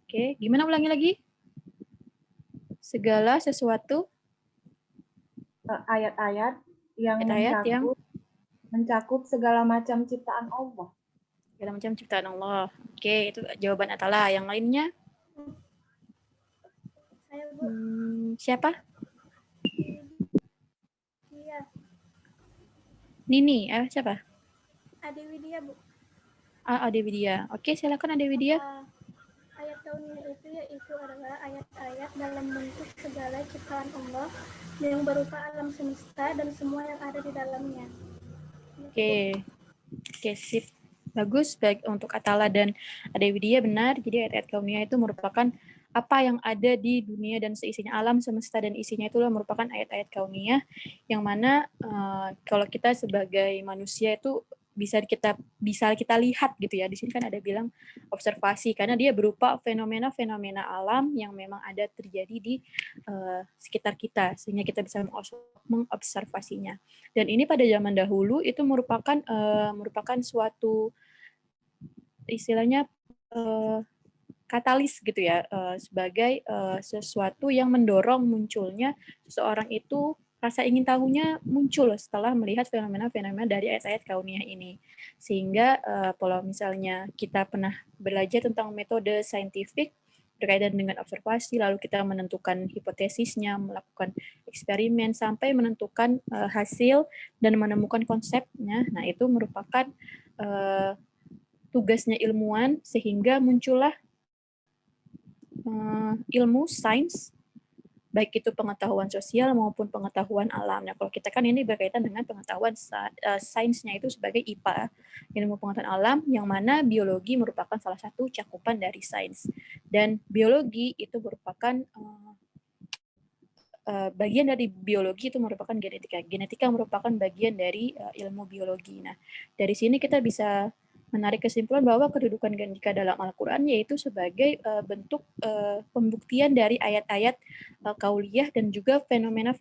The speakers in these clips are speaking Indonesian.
Oke, gimana ulangi lagi? Segala sesuatu ayat-ayat yang ayat-ayat yang mencakup segala macam ciptaan Allah. segala macam ciptaan Allah. Oke, itu jawaban Atala. Yang lainnya? Saya, Bu. Siapa? Iya. Nini, siapa? Ade Widya, Bu. Ade Widya. Oke, silakan Ade Widya. Ayat kauniyah itu yaitu adalah ayat-ayat dalam bentuk segala ciptaan Allah yang berupa alam semesta dan semua yang ada di dalamnya. Oke, sip. Bagus, baik untuk Atala dan Ade Widya benar. Jadi ayat-ayat kauniyah itu merupakan apa yang ada di dunia dan seisinya, alam semesta dan isinya itulah merupakan ayat-ayat kauniyah yang mana kalau kita sebagai manusia itu bisa kita lihat gitu ya. Di sini kan ada bilang observasi karena dia berupa fenomena-fenomena alam yang memang ada terjadi di sekitar kita sehingga kita bisa mengobservasinya. Dan ini pada zaman dahulu itu merupakan suatu istilahnya katalis gitu ya, sebagai sesuatu yang mendorong munculnya seseorang itu rasa ingin tahunya muncul setelah melihat fenomena-fenomena dari ayat-ayat kauniyah ini. Sehingga kalau misalnya kita pernah belajar tentang metode saintifik berkaitan dengan observasi, lalu kita menentukan hipotesisnya, melakukan eksperimen, sampai menentukan hasil dan menemukan konsepnya. Nah, itu merupakan tugasnya ilmuwan sehingga muncullah ilmu sains, baik itu pengetahuan sosial maupun pengetahuan alam. Nah, kalau kita kan ini berkaitan dengan pengetahuan sainsnya itu sebagai IPA, ilmu pengetahuan alam, yang mana biologi merupakan salah satu cakupan dari sains. Dan biologi itu merupakan bagian dari biologi itu merupakan genetika. Genetika merupakan bagian dari ilmu biologi. Nah, dari sini kita bisa menarik kesimpulan bahwa kedudukan genetika dalam Al-Quran yaitu sebagai bentuk pembuktian dari ayat-ayat kauliyah dan juga fenomena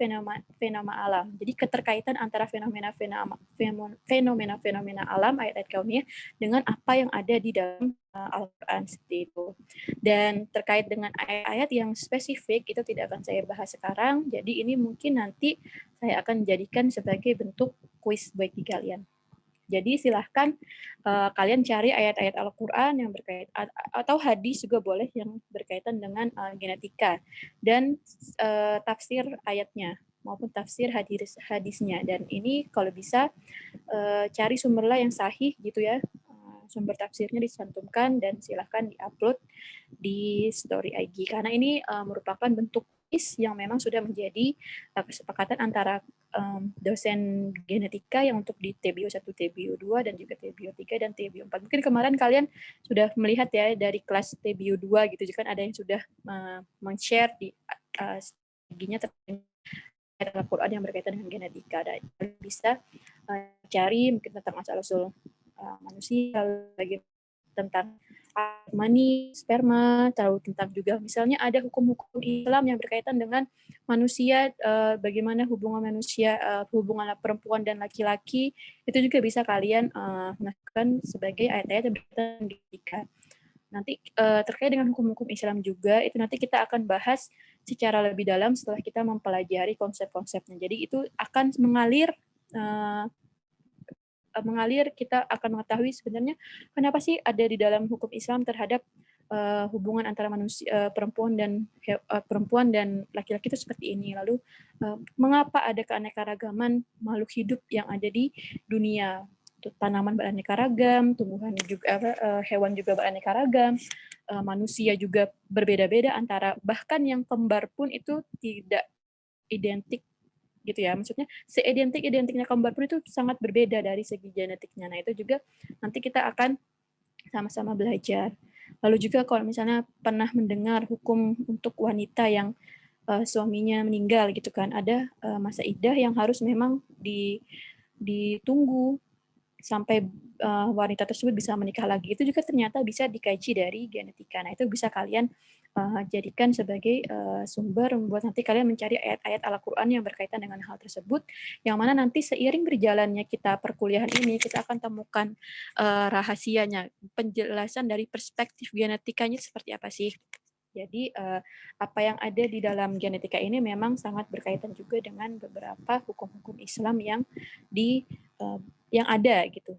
alam. Jadi keterkaitan antara fenomena-fenomena alam ayat-ayat kauliyah dengan apa yang ada di dalam Al-Quran seperti itu. Dan terkait dengan ayat-ayat yang spesifik itu tidak akan saya bahas sekarang. Jadi ini mungkin nanti saya akan jadikan sebagai bentuk kuis bagi kalian. Jadi silahkan kalian cari ayat-ayat Al-Quran yang berkaitan atau hadis juga boleh yang berkaitan dengan genetika dan tafsir ayatnya maupun tafsir hadisnya. Dan ini kalau bisa cari sumberlah yang sahih gitu ya, sumber tafsirnya dicantumkan dan silahkan diupload di story IG karena ini merupakan bentuk yang memang sudah menjadi kesepakatan antara dosen genetika yang untuk di TBO 1, TBO 2 dan juga TBO 3 dan TBO 4. Mungkin kemarin kalian sudah melihat ya dari kelas TBO 2 gitu juga ada yang sudah men-share di IG-nya terkait Al-Quran yang berkaitan dengan genetika. Dan bisa cari mungkin tentang asal-usul manusia, bagaimana tentang mani, sperma, tahu tentang juga misalnya ada hukum-hukum Islam yang berkaitan dengan manusia, bagaimana hubungan manusia, hubungan perempuan dan laki-laki, itu juga bisa kalian masukkan sebagai ayat-ayat yang berkaitan dengan genetika. Nanti terkait dengan hukum-hukum Islam juga, itu nanti kita akan bahas secara lebih dalam setelah kita mempelajari konsep-konsepnya. Jadi itu akan mengalir kita akan mengetahui sebenarnya kenapa sih ada di dalam hukum Islam terhadap hubungan antara manusia perempuan dan laki-laki itu seperti ini. Lalu mengapa ada keanekaragaman makhluk hidup yang ada di dunia? Tanaman beraneka ragam, tumbuhan juga hewan juga beraneka ragam, manusia juga berbeda-beda antara bahkan yang kembar pun itu tidak identik gitu ya, maksudnya seidentiknya kembar pun itu sangat berbeda dari segi genetiknya. Nah itu juga nanti kita akan sama-sama belajar. Lalu juga kalau misalnya pernah mendengar hukum untuk wanita yang suaminya meninggal gitu kan, ada masa iddah yang harus memang ditunggu sampai wanita tersebut bisa menikah lagi, itu juga ternyata bisa dikaji dari genetika. Nah, itu bisa kalian jadikan sebagai sumber membuat nanti kalian mencari ayat-ayat Al-Quran yang berkaitan dengan hal tersebut, yang mana nanti seiring berjalannya kita perkuliahan ini, kita akan temukan rahasianya, penjelasan dari perspektif genetikanya seperti apa sih. Jadi apa yang ada di dalam genetika ini memang sangat berkaitan juga dengan beberapa hukum-hukum Islam yang yang ada gitu,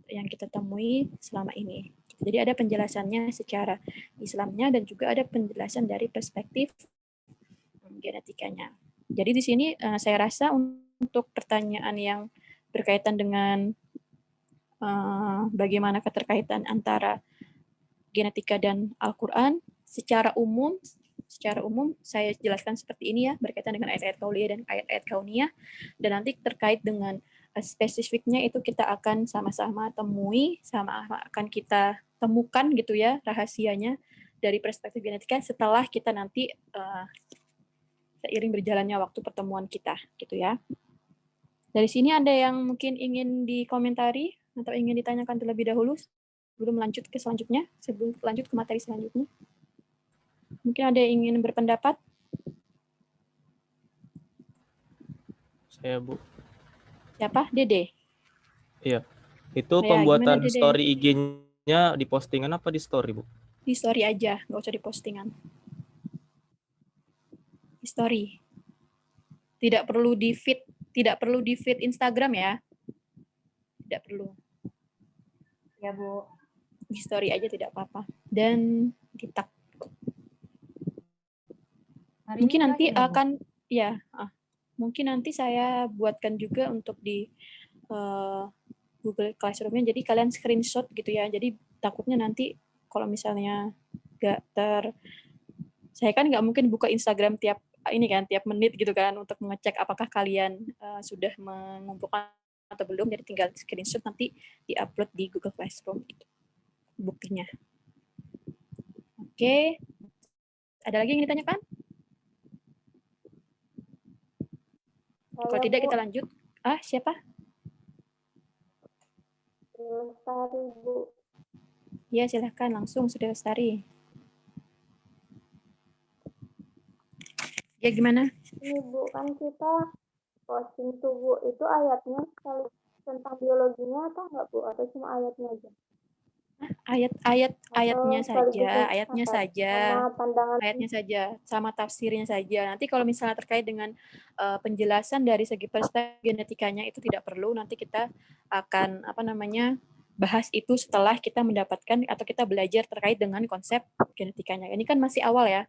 yang kita temui selama ini. Jadi ada penjelasannya secara Islamnya dan juga ada penjelasan dari perspektif genetikanya. Jadi di sini saya rasa untuk pertanyaan yang berkaitan dengan bagaimana keterkaitan antara genetika dan Al-Quran, secara umum saya jelaskan seperti ini ya, berkaitan dengan ayat-ayat kauliyah dan ayat-ayat kauniyah, dan nanti terkait dengan spesifiknya itu kita akan sama-sama temui, akan kita temukan gitu ya rahasianya dari perspektif genetika setelah kita nanti seiring berjalannya waktu pertemuan kita gitu ya. Dari sini ada yang mungkin ingin dikomentari atau ingin ditanyakan terlebih dahulu sebelum lanjut ke selanjutnya, sebelum lanjut ke materi selanjutnya? Mungkin ada yang ingin berpendapat? Saya, Bu. Siapa? Dede? Iya. Itu Ya, pembuatan gimana, Dede? story IG-nya di postingan apa di story, Bu? Di story aja, nggak usah di postingan. Di story. Tidak perlu di feed Instagram ya. Tidak perlu. Ya, Bu. Di story aja tidak apa-apa. Dan di tag. Hari Mungkin ini nanti terakhir ya, Bu? akan ya, mungkin nanti saya buatkan juga untuk di Google Classroom-nya. Jadi kalian screenshot gitu ya. Jadi takutnya nanti kalau misalnya saya kan nggak mungkin buka Instagram tiap menit gitu kan untuk mengecek apakah kalian sudah mengumpulkan atau belum. Jadi tinggal screenshot nanti diupload di Google Classroom gitu, buktinya. Oke. Ada lagi yang ditanyakan? Kalau tidak kita lanjut. Siapa? Lestari, Bu. Ya, silahkan langsung Sudah Lestari. Ya, gimana? Ini, Bu, kan kita posting tuh, Bu. Itu ayatnya sekali tentang biologinya atau enggak, Bu? Atau cuma ayatnya aja? Ayatnya saja, Sama pandangan. ayatnya saja, sama tafsirnya saja. Nanti kalau misalnya terkait dengan penjelasan dari segi perspektif genetikanya itu tidak perlu. Nanti kita akan bahas itu setelah kita mendapatkan atau kita belajar terkait dengan konsep genetikanya. Ini kan masih awal ya,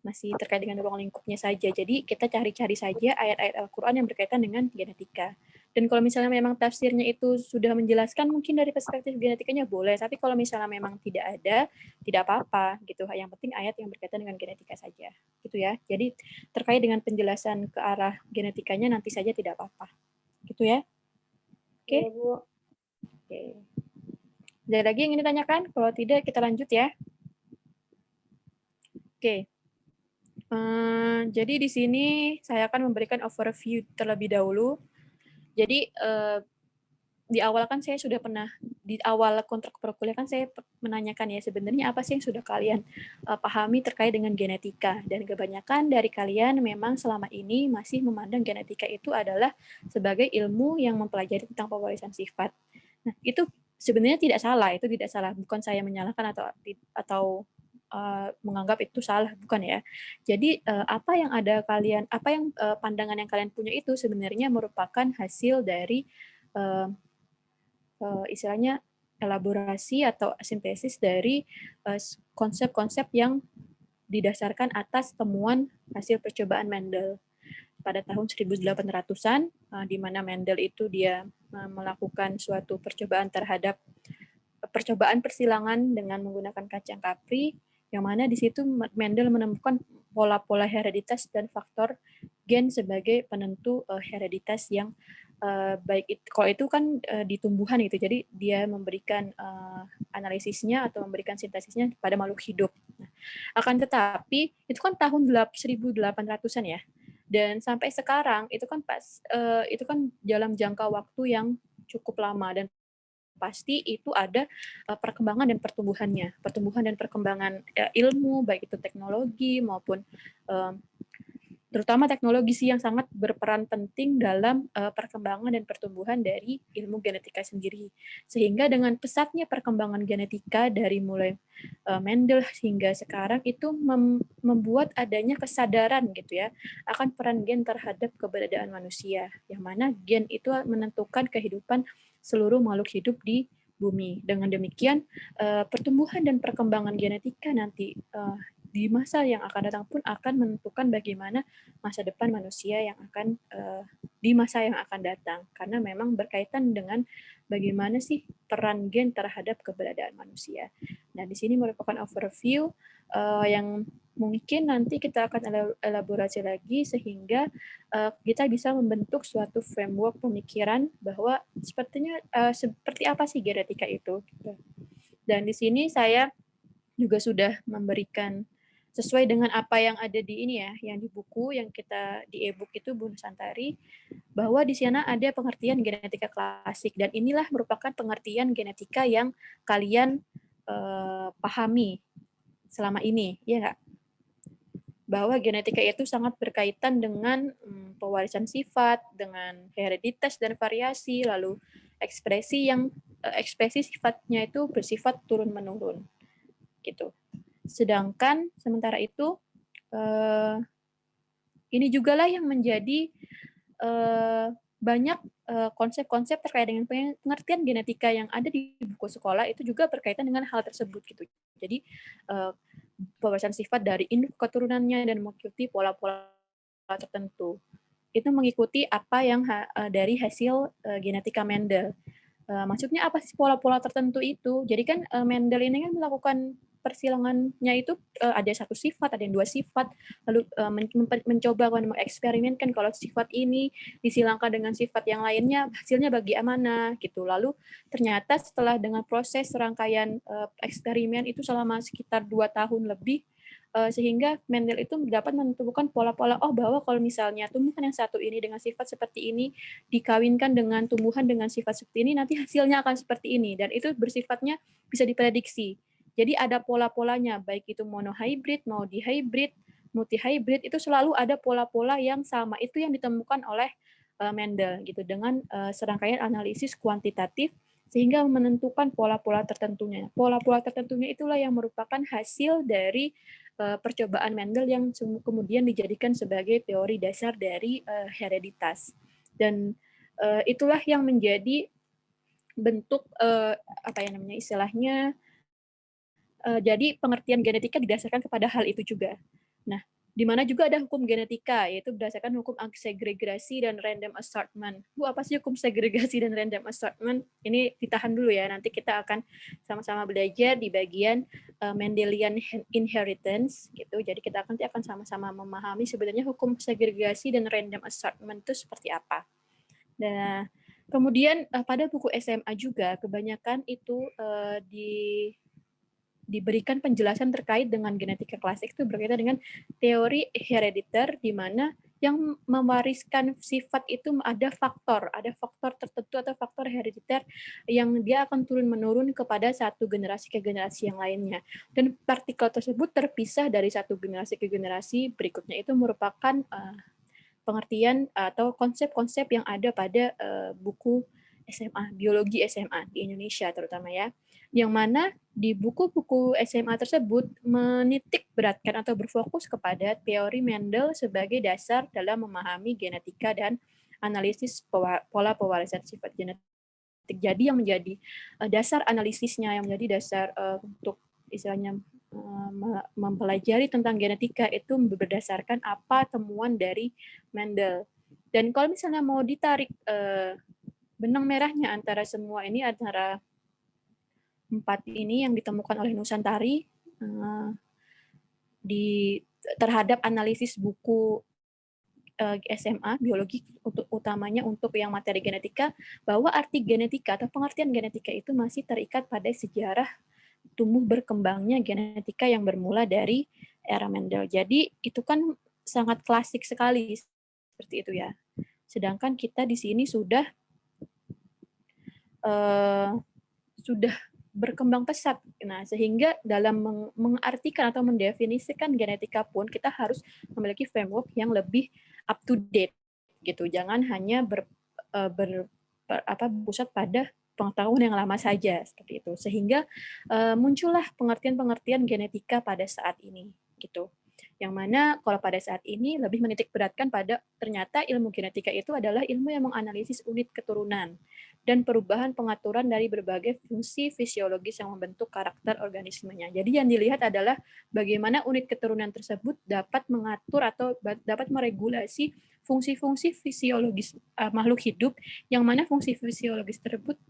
masih terkait dengan ruang lingkupnya saja. Jadi kita cari-cari saja ayat-ayat Al-Quran yang berkaitan dengan genetika. Dan kalau misalnya memang tafsirnya itu sudah menjelaskan mungkin dari perspektif genetikanya boleh, tapi kalau misalnya memang tidak ada, tidak apa-apa gitu. Yang penting ayat yang berkaitan dengan genetika saja. Gitu ya. Jadi terkait dengan penjelasan ke arah genetikanya nanti saja tidak apa-apa. Gitu ya. Oke. Ya, Bu. Oke. Ada lagi yang ingin ditanyakan? Kalau tidak kita lanjut ya. Oke. Jadi di sini saya akan memberikan overview terlebih dahulu. Jadi di awal kan saya sudah pernah, di awal kontrak perkuliahan saya menanyakan ya sebenarnya apa sih yang sudah kalian pahami terkait dengan genetika. Dan kebanyakan dari kalian memang selama ini masih memandang genetika itu adalah sebagai ilmu yang mempelajari tentang pewarisan sifat. Nah, itu sebenarnya tidak salah, itu tidak salah. Bukan saya menyalahkan atau menganggap itu salah, bukan ya. Jadi apa yang pandangan yang kalian punya itu sebenarnya merupakan hasil dari istilahnya elaborasi atau sintesis dari konsep-konsep yang didasarkan atas temuan hasil percobaan Mendel pada tahun 1800-an, di mana Mendel itu dia melakukan suatu percobaan terhadap percobaan persilangan dengan menggunakan kacang kapri, yang mana di situ Mendel menemukan pola-pola hereditas dan faktor gen sebagai penentu hereditas yang baik itu, kalau itu kan di tumbuhan gitu, jadi dia memberikan analisisnya atau memberikan sintesisnya pada makhluk hidup. Nah, akan tetapi itu kan tahun 1800-an ya, dan sampai sekarang itu kan dalam jangka waktu yang cukup lama, dan pasti itu ada perkembangan dan pertumbuhannya, pertumbuhan dan perkembangan ilmu, baik itu teknologi maupun terutama teknologi sih yang sangat berperan penting dalam perkembangan dan pertumbuhan dari ilmu genetika sendiri. Sehingga dengan pesatnya perkembangan genetika dari mulai Mendel hingga sekarang itu membuat adanya kesadaran gitu ya akan peran gen terhadap keberadaan manusia. Yang mana gen itu menentukan kehidupan seluruh makhluk hidup di bumi. Dengan demikian pertumbuhan dan perkembangan genetika nanti di masa yang akan datang pun akan menentukan bagaimana masa depan manusia yang akan di masa yang akan datang, karena memang berkaitan dengan bagaimana sih peran gen terhadap keberadaan manusia. Nah, di sini merupakan overview yang mungkin nanti kita akan elaborasi lagi sehingga kita bisa membentuk suatu framework pemikiran bahwa sepertinya seperti apa sih genetika itu. Dan di sini saya juga sudah memberikan sesuai dengan apa yang ada di ini ya, yang di buku yang kita di e-book itu Bu Nusantari, bahwa di sana ada pengertian genetika klasik dan inilah merupakan pengertian genetika yang kalian pahami selama ini, ya nggak? Bahwa genetika itu sangat berkaitan dengan pewarisan sifat, dengan hereditas dan variasi, lalu ekspresi sifatnya itu bersifat turun-menurun, gitu. Sedangkan sementara itu ini juga lah yang menjadi banyak konsep-konsep terkait dengan pengertian genetika yang ada di buku sekolah itu juga berkaitan dengan hal tersebut gitu. Jadi pewarisan sifat dari induk keturunannya dan mengikuti pola-pola tertentu. Itu mengikuti apa yang dari hasil genetika Mendel. Maksudnya apa sih pola-pola tertentu itu? Jadi kan Mendel ini kan melakukan persilangannya itu ada satu sifat, ada yang dua sifat, lalu mencoba mengeksperimenkan kalau sifat ini disilangkan dengan sifat yang lainnya, hasilnya bagaimana gitu. Lalu ternyata setelah dengan proses serangkaian eksperimen itu selama sekitar 2 tahun lebih, sehingga Mendel itu dapat menentukan pola-pola, oh bahwa kalau misalnya tumbuhan yang satu ini dengan sifat seperti ini dikawinkan dengan tumbuhan dengan sifat seperti ini, nanti hasilnya akan seperti ini, dan itu bersifatnya bisa diprediksi. Jadi ada pola-polanya, baik itu monohybrid, mau dihybrid, multihybrid, itu selalu ada pola-pola yang sama. Itu yang ditemukan oleh Mendel gitu dengan serangkaian analisis kuantitatif sehingga menentukan pola-pola tertentunya. Pola-pola tertentunya itulah yang merupakan hasil dari percobaan Mendel yang kemudian dijadikan sebagai teori dasar dari hereditas. Dan itulah yang menjadi bentuk apa ya namanya istilahnya. Jadi pengertian genetika didasarkan kepada hal itu juga. Nah, di mana juga ada hukum genetika, yaitu berdasarkan hukum segregasi dan random assortment. Bu, apa sih hukum segregasi dan random assortment? Ini ditahan dulu ya, nanti kita akan sama-sama belajar di bagian Mendelian inheritance, gitu. Jadi kita nanti akan sama-sama memahami sebenarnya hukum segregasi dan random assortment itu seperti apa. Nah, kemudian pada buku SMA juga kebanyakan itu diberikan penjelasan terkait dengan genetika klasik itu berkaitan dengan teori herediter di mana yang mewariskan sifat itu ada faktor tertentu atau faktor herediter yang dia akan turun-menurun kepada satu generasi ke generasi yang lainnya. Dan partikel tersebut terpisah dari satu generasi ke generasi berikutnya. Itu merupakan pengertian atau konsep-konsep yang ada pada buku SMA, biologi SMA di Indonesia terutama ya. Yang mana di buku-buku SMA tersebut menitik beratkan atau berfokus kepada teori Mendel sebagai dasar dalam memahami genetika dan analisis pola pewarisan sifat genetik. Jadi yang menjadi dasar analisisnya, yang menjadi dasar untuk istilahnya mempelajari tentang genetika itu berdasarkan apa temuan dari Mendel. Dan kalau misalnya mau ditarik benang merahnya antara semua ini, antara 4 ini yang ditemukan oleh Nusantari terhadap analisis buku SMA biologi utamanya untuk yang materi genetika, bahwa arti genetika atau pengertian genetika itu masih terikat pada sejarah tumbuh berkembangnya genetika yang bermula dari era Mendel. Jadi itu kan sangat klasik sekali seperti itu ya. Sedangkan kita di sini sudah sudah berkembang pesat. Nah, sehingga dalam mengartikan atau mendefinisikan genetika pun kita harus memiliki framework yang lebih up to date gitu. Jangan hanya pusat pada pengetahuan yang lama saja seperti itu. Sehingga muncullah pengertian-pengertian genetika pada saat ini gitu. Yang mana kalau pada saat ini lebih menitik beratkan pada ternyata ilmu genetika itu adalah ilmu yang menganalisis unit keturunan dan perubahan pengaturan dari berbagai fungsi fisiologis yang membentuk karakter organismenya. Jadi yang dilihat adalah bagaimana unit keturunan tersebut dapat mengatur atau dapat meregulasi fungsi-fungsi fisiologis makhluk hidup, yang mana fungsi fisiologis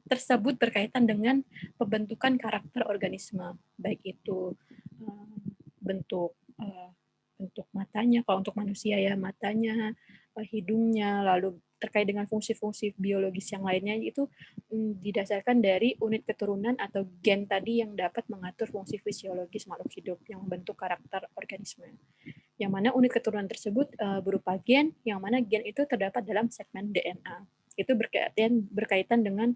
tersebut berkaitan dengan pembentukan karakter organisme, baik itu bentuk matanya, kalau untuk manusia ya matanya, hidungnya, lalu terkait dengan fungsi-fungsi biologis yang lainnya itu didasarkan dari unit keturunan atau gen tadi yang dapat mengatur fungsi fisiologis makhluk hidup yang membentuk karakter organisme. Yang mana unit keturunan tersebut berupa gen, yang mana gen itu terdapat dalam segmen DNA. Itu berkaitan dengan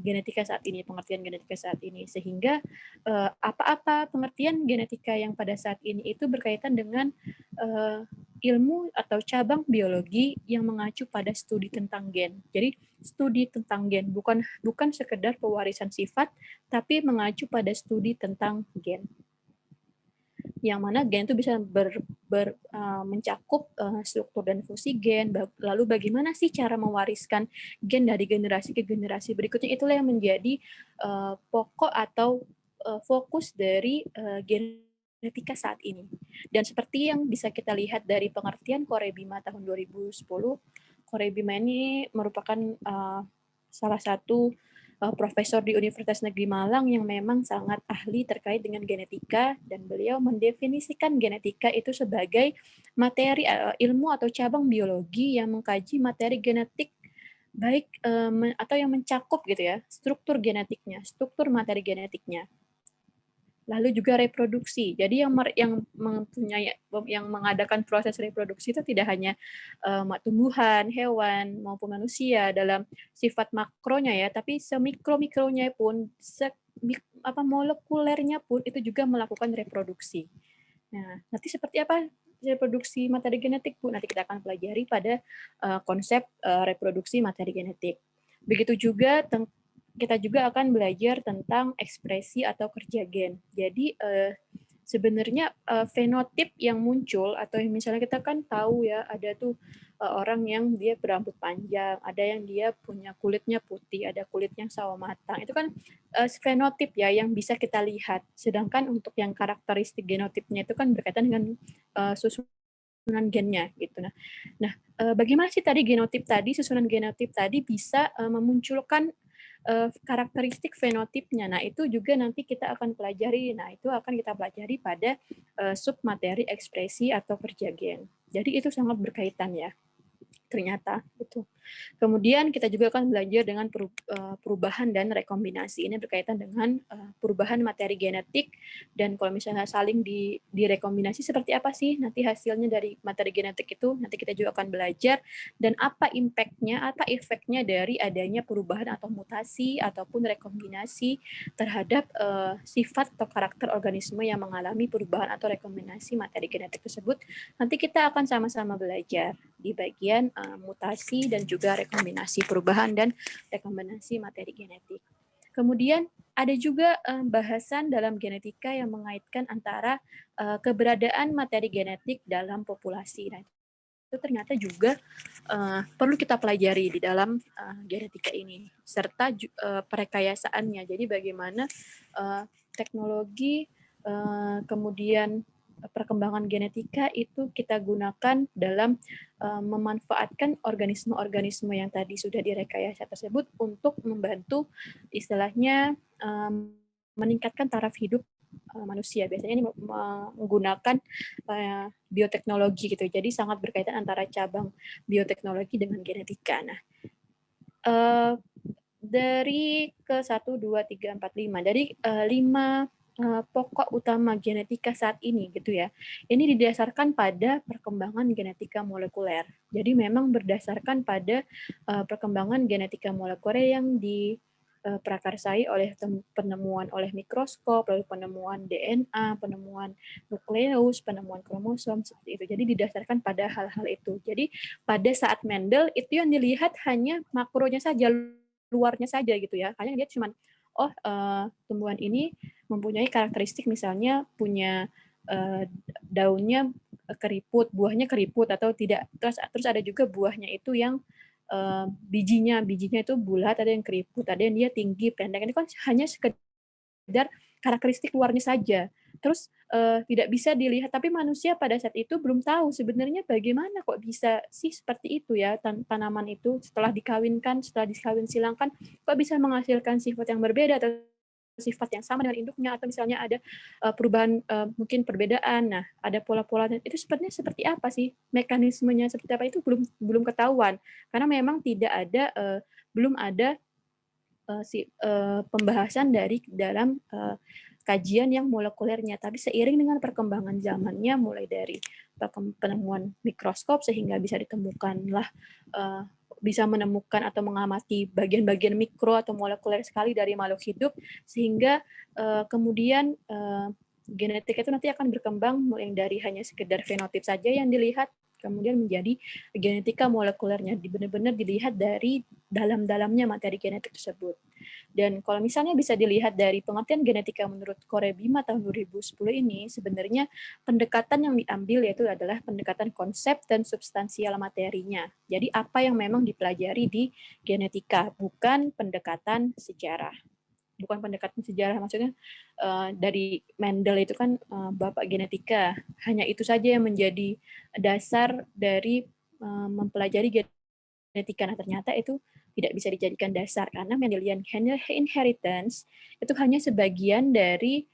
genetika saat ini, pengertian genetika saat ini. Sehingga apa-apa pengertian genetika yang pada saat ini itu berkaitan dengan ilmu atau cabang biologi yang mengacu pada studi tentang gen. Jadi studi tentang gen bukan sekedar pewarisan sifat, tapi mengacu pada studi tentang gen. Yang mana gen itu bisa mencakup struktur dan fungsi gen, lalu bagaimana sih cara mewariskan gen dari generasi ke generasi berikutnya, itulah yang menjadi pokok atau fokus dari genetika saat ini. Dan seperti yang bisa kita lihat dari pengertian Korebima tahun 2010, Korebima ini merupakan salah satu profesor di Universitas Negeri Malang yang memang sangat ahli terkait dengan genetika, dan beliau mendefinisikan genetika itu sebagai materi ilmu atau cabang biologi yang mengkaji materi genetik baik atau yang mencakup gitu ya struktur genetiknya, struktur materi genetiknya. Lalu juga reproduksi. Jadi yang mengadakan proses reproduksi itu tidak hanya tumbuhan, hewan maupun manusia dalam sifat makronya ya, tapi semikro-mikronya pun, molekulernya pun itu juga melakukan reproduksi. Nah, nanti seperti apa reproduksi materi genetik, Bu? Nanti kita akan pelajari pada konsep reproduksi materi genetik. Begitu juga kita juga akan belajar tentang ekspresi atau kerja gen. Jadi sebenarnya fenotip yang muncul, atau yang misalnya kita kan tahu ya, ada tuh orang yang dia berambut panjang, ada yang dia punya kulitnya putih, ada kulitnya sawo matang. Itu kan fenotip ya yang bisa kita lihat. Sedangkan untuk yang karakteristik genotipnya itu kan berkaitan dengan susunan gennya gitu. Nah, bagaimana sih tadi susunan genotip tadi bisa memunculkan karakteristik fenotipnya. Nah, itu juga nanti kita akan pelajari. Nah, itu akan kita pelajari pada submateri ekspresi atau kerja gen. Jadi itu sangat berkaitan ya. Ternyata itu. Kemudian kita juga akan belajar dengan perubahan dan rekombinasi. Ini berkaitan dengan perubahan materi genetik, dan kalau misalnya saling direkombinasi seperti apa sih nanti hasilnya dari materi genetik itu, nanti kita juga akan belajar, dan apa impact-nya, apa efeknya dari adanya perubahan atau mutasi ataupun rekombinasi terhadap sifat atau karakter organisme yang mengalami perubahan atau rekombinasi materi genetik tersebut. Nanti kita akan sama-sama belajar di bagian mutasi dan juga rekombinasi, perubahan dan rekombinasi materi genetik. Kemudian ada juga bahasan dalam genetika yang mengaitkan antara keberadaan materi genetik dalam populasi. Nah, itu ternyata juga perlu kita pelajari di dalam genetika ini, serta perekayasaannya. Jadi bagaimana teknologi kemudian perkembangan genetika itu kita gunakan dalam memanfaatkan organisme-organisme yang tadi sudah direkayasa tersebut untuk membantu istilahnya meningkatkan taraf hidup manusia. Biasanya ini menggunakan bioteknologi gitu. Jadi sangat berkaitan antara cabang bioteknologi dengan genetika. Nah, dari ke 1, 2, 3, 4, 5. Dari 5 pokok utama genetika saat ini gitu ya. Ini didasarkan pada perkembangan genetika molekuler. Jadi memang berdasarkan pada perkembangan genetika molekuler yang diprakarsai oleh penemuan oleh mikroskop, lalu penemuan DNA, penemuan nukleus, penemuan kromosom seperti itu. Jadi didasarkan pada hal-hal itu. Jadi pada saat Mendel itu yang dilihat hanya makronya saja, luarnya saja gitu ya. Hanya dia cuman tumbuhan ini mempunyai karakteristik misalnya punya daunnya keriput, buahnya keriput atau tidak. Terus ada juga buahnya itu yang bijinya itu bulat, ada yang keriput, ada yang dia tinggi, pendek. Ini kan hanya sekedar karakteristik luarnya saja. Terus tidak bisa dilihat, tapi manusia pada saat itu belum tahu sebenarnya bagaimana kok bisa sih seperti itu ya, tanaman itu setelah dikawinkan, setelah dikawin silangkan, kok bisa menghasilkan sifat yang berbeda atau sifat yang sama dengan induknya, atau misalnya ada perubahan, mungkin perbedaan. Nah, ada pola-pola itu sebenarnya seperti apa sih, mekanismenya seperti apa itu belum ketahuan karena memang belum ada pembahasan dari dalam kajian yang molekulernya. Tapi seiring dengan perkembangan zamannya, mulai dari penemuan mikroskop sehingga bisa ditemukanlah bisa menemukan atau mengamati bagian-bagian mikro atau molekuler sekali dari makhluk hidup, sehingga kemudian genetika itu nanti akan berkembang mulai dari hanya sekedar fenotip saja yang dilihat, kemudian menjadi genetika molekulernya, benar-benar dilihat dari dalam-dalamnya materi genetik tersebut. Dan kalau misalnya bisa dilihat dari pengertian genetika menurut Korea Bima tahun 2010 ini, sebenarnya pendekatan yang diambil yaitu adalah pendekatan konsep dan substansial materinya. Jadi apa yang memang dipelajari di genetika, bukan pendekatan sejarah. Bukan pendekatan sejarah, maksudnya dari Mendel itu kan bapak genetika, hanya itu saja yang menjadi dasar dari mempelajari genetika. Nah, ternyata itu tidak bisa dijadikan dasar karena Mendelian inheritance itu hanya sebagian dari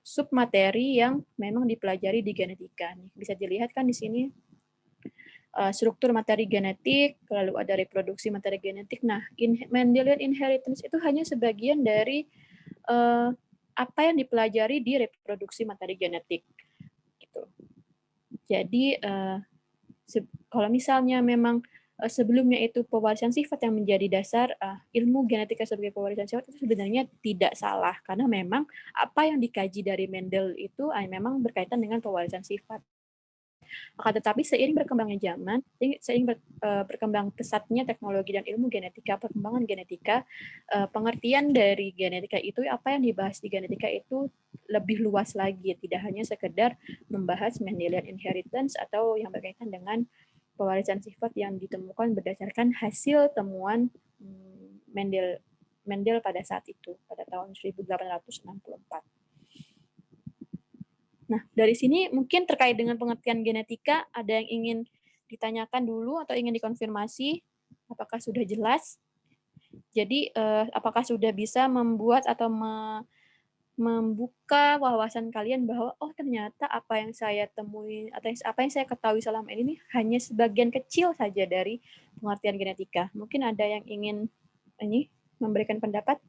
submateri yang memang dipelajari di genetika. Bisa dilihat kan di sini struktur materi genetik, lalu ada reproduksi materi genetik. Nah, Mendelian inheritance itu hanya sebagian dari apa yang dipelajari di reproduksi materi genetik. Gitu. Jadi, kalau misalnya memang sebelumnya itu pewarisan sifat yang menjadi dasar ilmu genetika sebagai pewarisan sifat, itu sebenarnya tidak salah, karena memang apa yang dikaji dari Mendel itu memang berkaitan dengan pewarisan sifat. Akan tetapi seiring berkembangnya zaman, seiring berkembang pesatnya teknologi dan ilmu genetika, perkembangan genetika, pengertian dari genetika itu, apa yang dibahas di genetika itu lebih luas lagi, tidak hanya sekedar membahas Mendelian inheritance atau yang berkaitan dengan pewarisan sifat yang ditemukan berdasarkan hasil temuan Mendel pada saat itu, pada tahun 1864. Nah, dari sini mungkin terkait dengan pengertian genetika, ada yang ingin ditanyakan dulu atau ingin dikonfirmasi? Apakah sudah jelas? Jadi, apakah sudah bisa membuat atau membuka wawasan kalian bahwa, oh ternyata apa yang saya temui, atau apa yang saya ketahui selama ini hanya sebagian kecil saja dari pengertian genetika. Mungkin ada yang ingin memberikan pendapat?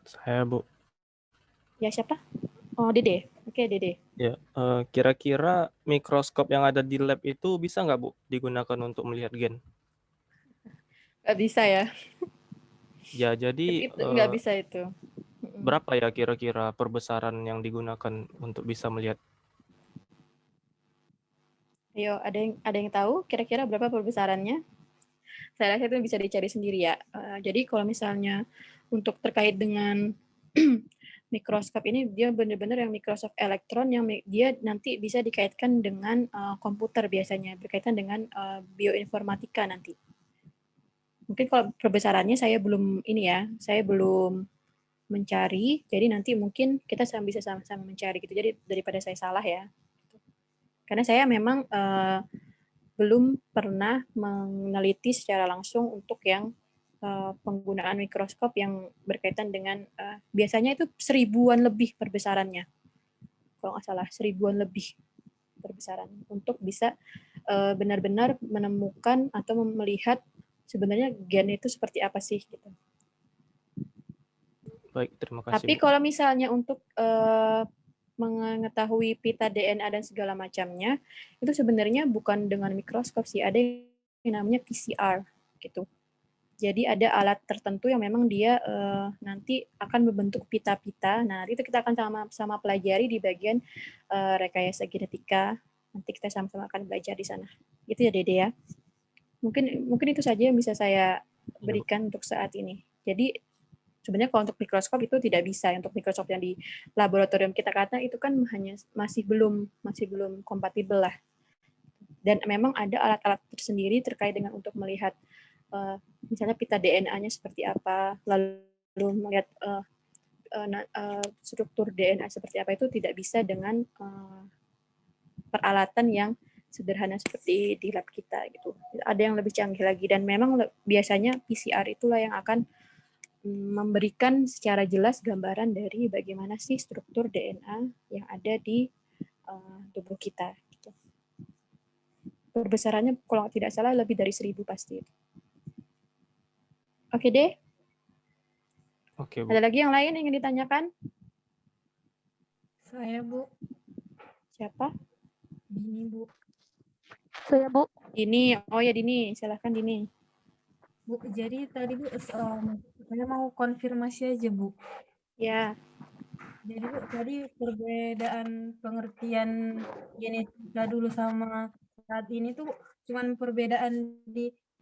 Saya, Bu. Ya, siapa? Oh, Dede. Oke, Dede. Ya, kira-kira mikroskop yang ada di lab itu bisa nggak, Bu, digunakan untuk melihat gen? Nggak bisa ya? Ya, jadi Nggak bisa itu. berapa ya kira-kira perbesaran yang digunakan untuk bisa melihat? Ayo, ada yang tahu kira-kira berapa perbesarannya? Saya rasa itu bisa dicari sendiri ya. Jadi kalau misalnya untuk terkait dengan mikroskop ini, dia benar-benar yang mikroskop elektron yang dia nanti bisa dikaitkan dengan komputer biasanya, berkaitan dengan bioinformatika nanti. Mungkin kalau perbesarannya saya belum mencari, jadi nanti mungkin kita bisa sama-sama mencari gitu. Jadi daripada saya salah ya. Karena saya memang belum pernah meneliti secara langsung untuk yang penggunaan mikroskop yang berkaitan dengan biasanya itu 1000-an lebih perbesarannya. Kalau nggak salah 1000-an lebih perbesaran untuk bisa benar-benar menemukan atau melihat sebenarnya gen itu seperti apa sih gitu. Baik, terima kasih. Tapi Bu. kalau misalnya untuk mengetahui pita DNA dan segala macamnya, itu sebenarnya bukan dengan mikroskop sih, ada yang namanya PCR gitu. Jadi ada alat tertentu yang memang dia nanti akan membentuk pita-pita. Nah, itu kita akan sama-sama pelajari di bagian rekayasa genetika. Nanti kita sama-sama akan belajar di sana. Itu ya Dede ya. Mungkin itu saja yang bisa saya berikan untuk saat ini. Jadi sebenarnya kalau untuk mikroskop itu tidak bisa. Untuk mikroskop yang di laboratorium kita kata itu kan hanya masih belum kompatibel lah. Dan memang ada alat-alat tersendiri terkait dengan untuk melihat misalnya pita DNA-nya seperti apa, lalu melihat struktur DNA seperti apa, itu tidak bisa dengan peralatan yang sederhana seperti di lab kita gitu. Ada yang lebih canggih lagi, dan memang biasanya PCR itulah yang akan memberikan secara jelas gambaran dari bagaimana sih struktur DNA yang ada di tubuh kita. Gitu. Perbesarannya kalau tidak salah lebih dari 1.000 pasti. Oke deh. Oke, Bu. Ada lagi yang lain yang ingin ditanyakan? Saya, Bu. Siapa? Dini, Bu. Saya Bu. Dini. Oh ya Dini, silahkan Dini. Bu, jadi tadi Bu, saya mau konfirmasi aja, Bu. Ya. Jadi Bu, tadi perbedaan pengertian genetika dulu sama saat ini tuh cuman perbedaan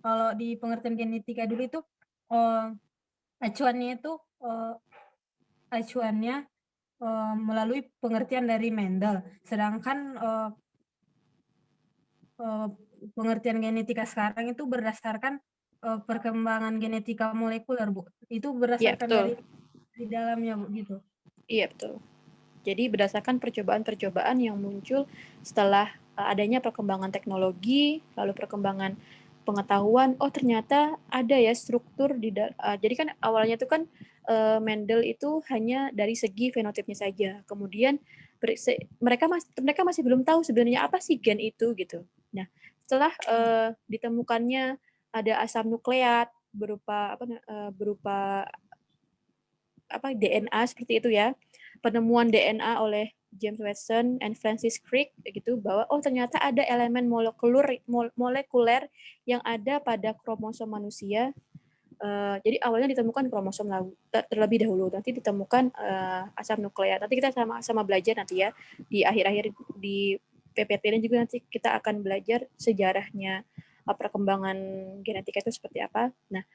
kalau di pengertian genetika dulu itu acuannya melalui pengertian dari Mendel. Sedangkan pengertian genetika sekarang itu berdasarkan perkembangan genetika molekuler, Bu. Itu berdasarkan betul. dari di dalamnya, Bu, gitu. Iya, betul. Jadi berdasarkan percobaan-percobaan yang muncul setelah adanya perkembangan teknologi, lalu perkembangan pengetahuan, oh ternyata ada ya struktur jadi kan awalnya itu kan Mendel itu hanya dari segi fenotipnya saja. Kemudian mereka masih belum tahu sebenarnya apa sih gen itu gitu. Nah, setelah ditemukannya ada asam nukleat berupa DNA seperti itu ya. Penemuan DNA oleh James Watson and Francis Crick gitu, bahwa oh ternyata ada elemen molekuler yang ada pada kromosom manusia. Jadi awalnya ditemukan kromosom terlebih dahulu, nanti ditemukan asam nukleat. Nanti kita sama-sama belajar nanti ya di akhir-akhir di PPT ini juga nanti kita akan belajar sejarahnya perkembangan genetika itu seperti apa. Nah,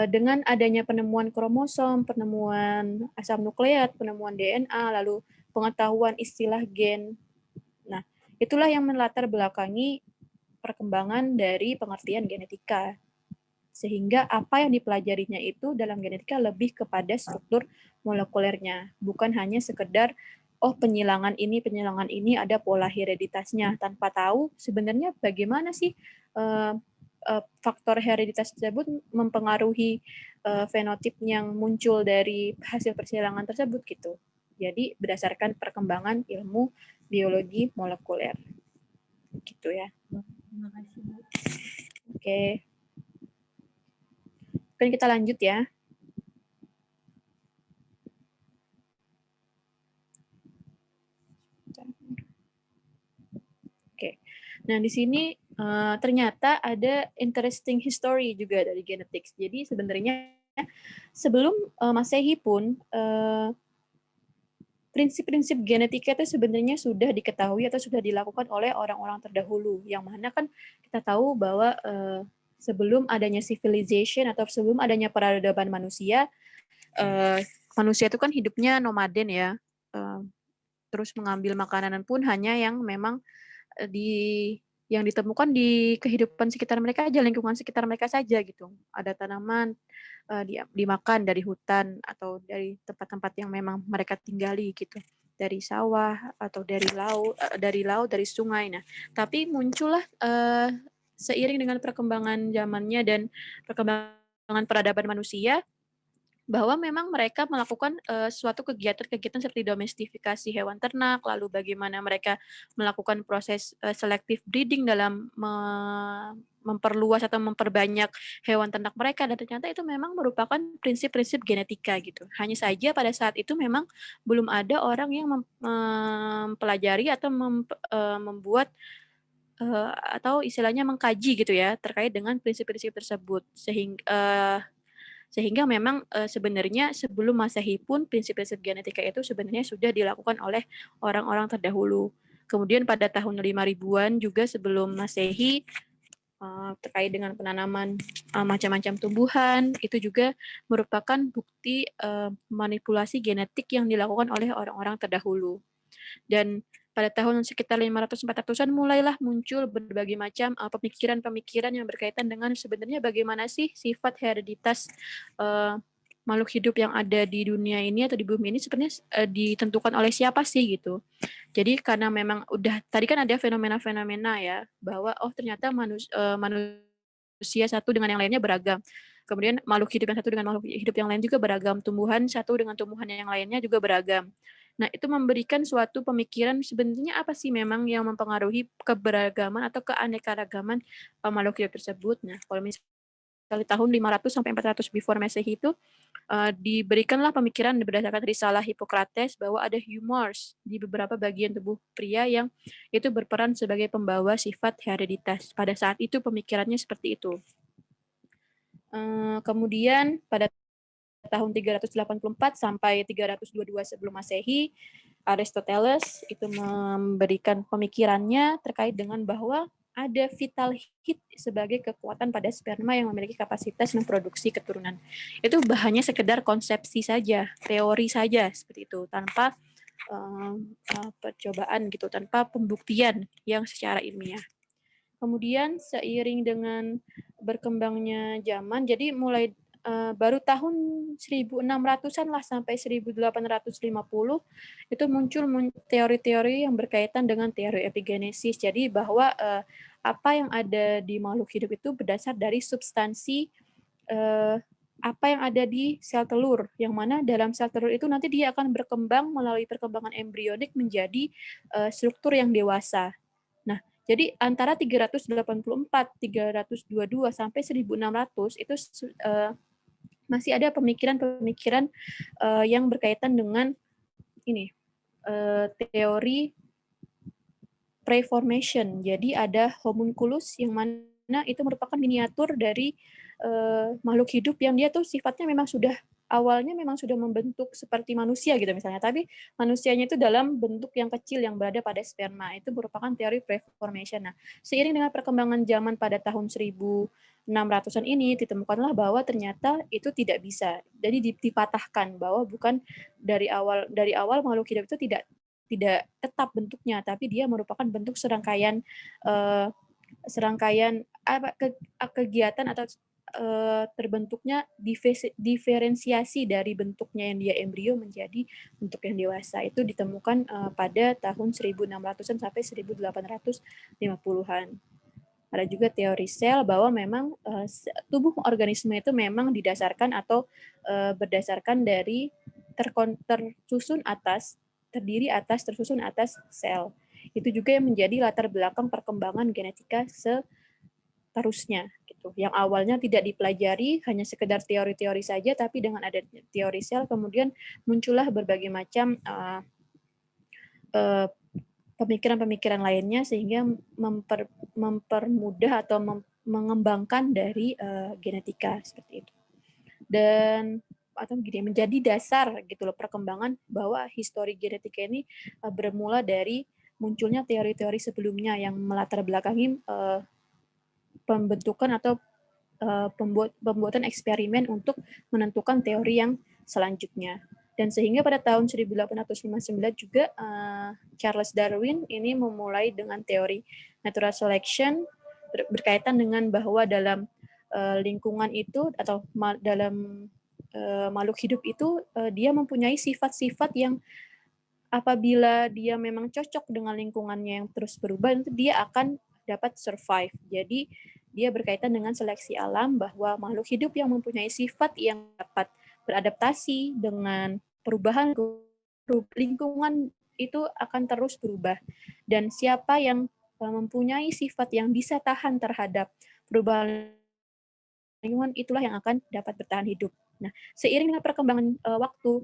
dengan adanya penemuan kromosom, penemuan asam nukleat, penemuan DNA, lalu pengetahuan istilah gen. Nah, itulah yang melatar belakangi perkembangan dari pengertian genetika. Sehingga apa yang dipelajarinya itu dalam genetika lebih kepada struktur molekulernya, bukan hanya sekedar oh penyilangan ini ada pola hereditasnya, tanpa tahu sebenarnya bagaimana sih faktor hereditas tersebut mempengaruhi fenotip yang muncul dari hasil persilangan tersebut gitu. Jadi berdasarkan perkembangan ilmu biologi molekuler. Gitu ya. Terima kasih, Bu. Oke. Mungkin kita lanjut ya. Oke. Nah, di sini ternyata ada interesting history juga dari genetics. Jadi sebenarnya sebelum Masehi pun prinsip-prinsip genetika itu sebenarnya sudah diketahui atau sudah dilakukan oleh orang-orang terdahulu. Yang mana kan kita tahu bahwa sebelum adanya civilization atau sebelum adanya peradaban manusia, manusia itu kan hidupnya nomaden ya. Terus mengambil makanan pun hanya yang memang yang ditemukan di kehidupan sekitar mereka aja, lingkungan sekitar mereka saja gitu. Ada tanaman dimakan dari hutan atau dari tempat-tempat yang memang mereka tinggali gitu, dari sawah atau dari laut, dari sungai. Nah, tapi muncullah seiring dengan perkembangan zamannya dan perkembangan peradaban manusia, bahwa memang mereka melakukan suatu kegiatan-kegiatan seperti domestifikasi hewan ternak, lalu bagaimana mereka melakukan proses selective breeding dalam memperluas atau memperbanyak hewan ternak mereka, dan ternyata itu memang merupakan prinsip-prinsip genetika gitu. Hanya saja pada saat itu memang belum ada orang yang mempelajari atau membuat atau istilahnya mengkaji gitu ya terkait dengan prinsip-prinsip tersebut sehingga memang sebenarnya sebelum Masehi pun prinsip-prinsip genetika itu sebenarnya sudah dilakukan oleh orang-orang terdahulu. Kemudian pada tahun 5000-an juga sebelum Masehi terkait dengan penanaman macam-macam tumbuhan itu juga merupakan bukti manipulasi genetik yang dilakukan oleh orang-orang terdahulu. Dan pada tahun sekitar 500-400-an mulailah muncul berbagai macam pemikiran-pemikiran yang berkaitan dengan sebenarnya bagaimana sih sifat hereditas makhluk hidup yang ada di dunia ini atau di bumi ini sebenarnya ditentukan oleh siapa sih gitu. Jadi karena memang udah tadi kan ada fenomena-fenomena ya bahwa ternyata manusia satu dengan yang lainnya beragam. Kemudian makhluk hidup yang satu dengan makhluk hidup yang lain juga beragam. Tumbuhan satu dengan tumbuhan yang lainnya juga beragam. Nah, itu memberikan suatu pemikiran sebenarnya apa sih memang yang mempengaruhi keberagaman atau keanekaragaman makhluk hidup tersebut. Nah, kalau misalnya tahun 500 sampai 400 before Masehi itu diberikanlah pemikiran berdasarkan risalah Hippocrates bahwa ada humors di beberapa bagian tubuh pria yang itu berperan sebagai pembawa sifat hereditas. Pada saat itu pemikirannya seperti itu. Kemudian pada tahun 384 sampai 322 sebelum Masehi, Aristoteles itu memberikan pemikirannya terkait dengan bahwa ada vital heat sebagai kekuatan pada sperma yang memiliki kapasitas memproduksi keturunan. Itu hanya sekedar konsepsi saja, teori saja seperti itu, tanpa percobaan gitu, tanpa pembuktian yang secara ilmiah. Kemudian seiring dengan berkembangnya zaman, jadi mulai baru tahun 1600-an lah sampai 1850 itu muncul teori-teori yang berkaitan dengan teori epigenesis. Jadi bahwa apa yang ada di makhluk hidup itu berdasar dari substansi apa yang ada di sel telur, yang mana dalam sel telur itu nanti dia akan berkembang melalui perkembangan embrionik menjadi struktur yang dewasa. Nah, jadi antara 384, 322 sampai 1600 itu masih ada pemikiran-pemikiran yang berkaitan dengan ini teori preformation. Jadi ada homunculus yang mana itu merupakan miniatur dari makhluk hidup yang dia tuh sifatnya memang sudah awalnya memang sudah membentuk seperti manusia gitu misalnya, tapi manusianya itu dalam bentuk yang kecil yang berada pada sperma. Itu merupakan teori preformation. Nah, seiring dengan perkembangan zaman pada tahun 1600-an ini ditemukanlah bahwa ternyata itu tidak bisa. Jadi dipatahkan bahwa bukan dari awal makhluk hidup itu tidak tetap bentuknya, tapi dia merupakan bentuk serangkaian kegiatan atau terbentuknya diferensiasi dari bentuknya yang dia embrio menjadi bentuk yang dewasa. Itu ditemukan pada tahun 1600-an sampai 1850-an. Ada juga teori sel bahwa memang tubuh organisme itu memang didasarkan atau berdasarkan dari terdiri atas tersusun atas sel. Itu juga yang menjadi latar belakang perkembangan genetika seterusnya gitu. Yang awalnya tidak dipelajari, hanya sekedar teori-teori saja, tapi dengan ada teori sel kemudian muncullah berbagai macam pemikiran-pemikiran lainnya sehingga mempermudah atau mengembangkan dari genetika seperti itu. Dan atau gini, menjadi dasar gitu loh perkembangan bahwa histori genetika ini bermula dari munculnya teori-teori sebelumnya yang melatar belakangi pembentukan atau pembuatan eksperimen untuk menentukan teori yang selanjutnya. Dan sehingga pada tahun 1859 juga Charles Darwin ini memulai dengan teori natural selection berkaitan dengan bahwa dalam lingkungan itu atau dalam makhluk hidup itu dia mempunyai sifat-sifat yang apabila dia memang cocok dengan lingkungannya yang terus berubah, nanti dia akan dapat survive. Jadi dia berkaitan dengan seleksi alam bahwa makhluk hidup yang mempunyai sifat yang dapat beradaptasi dengan perubahan lingkungan itu akan terus berubah. Dan siapa yang mempunyai sifat yang bisa tahan terhadap perubahan lingkungan itulah yang akan dapat bertahan hidup. Nah, seiring dengan perkembangan waktu,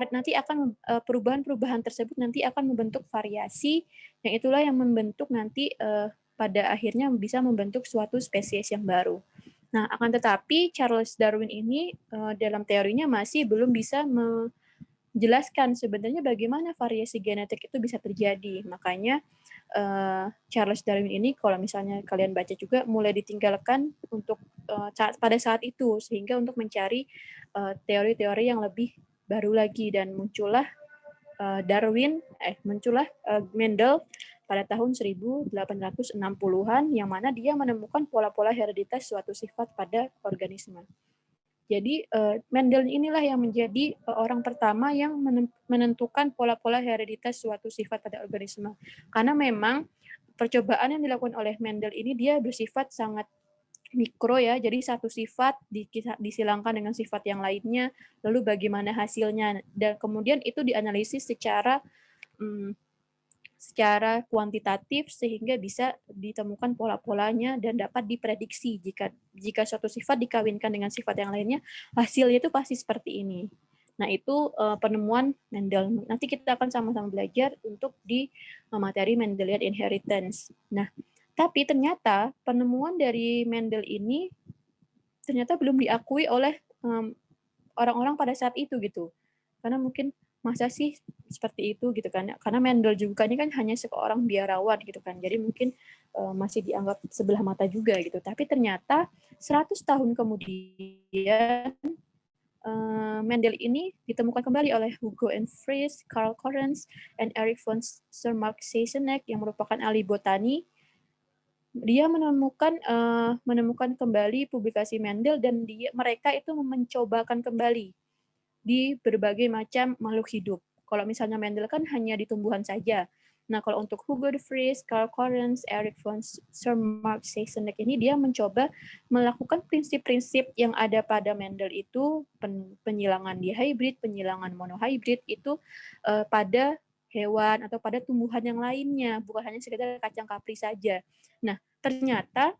nanti akan perubahan-perubahan tersebut nanti akan membentuk variasi yang itulah yang membentuk nanti pada akhirnya bisa membentuk suatu spesies yang baru. Nah, akan tetapi Charles Darwin ini dalam teorinya masih belum bisa menjelaskan sebenarnya bagaimana variasi genetik itu bisa terjadi. Makanya Charles Darwin ini kalau misalnya kalian baca juga mulai ditinggalkan untuk pada saat itu, sehingga untuk mencari teori-teori yang lebih baru lagi, dan muncullah Mendel pada tahun 1860-an yang mana dia menemukan pola-pola hereditas suatu sifat pada organisme. Jadi Mendel inilah yang menjadi orang pertama yang menentukan pola-pola hereditas suatu sifat pada organisme. Karena memang percobaan yang dilakukan oleh Mendel ini dia bersifat sangat mikro ya, jadi satu sifat disilangkan dengan sifat yang lainnya, lalu bagaimana hasilnya, dan kemudian itu dianalisis secara kuantitatif sehingga bisa ditemukan pola-polanya dan dapat diprediksi jika suatu sifat dikawinkan dengan sifat yang lainnya, hasilnya itu pasti seperti ini. Nah, itu penemuan Mendel. Nanti kita akan sama-sama belajar untuk di materi Mendelian inheritance. Nah, tapi ternyata penemuan dari Mendel ini ternyata belum diakui oleh orang-orang pada saat itu gitu. Karena mungkin masa sih seperti itu gitu kan. Karena Mendel juga ini kan hanya seorang biarawan gitu kan. Jadi mungkin masih dianggap sebelah mata juga gitu. Tapi ternyata 100 tahun kemudian Mendel ini ditemukan kembali oleh Hugo and Fries, Karl Correns, and Erich von Schermarck-Seiseneck yang merupakan ahli botani. Dia menemukan kembali publikasi Mendel, dan mereka itu mencobakan kembali di berbagai macam makhluk hidup. Kalau misalnya Mendel kan hanya di tumbuhan saja. Nah, kalau untuk Hugo de Vries, Karl Correns, Erich von Schermarck-Seiseneck ini dia mencoba melakukan prinsip-prinsip yang ada pada Mendel itu, penyilangan dihybrid, penyilangan monohybrid itu pada hewan atau pada tumbuhan yang lainnya, bukan hanya sekedar kacang kapri saja. Nah, ternyata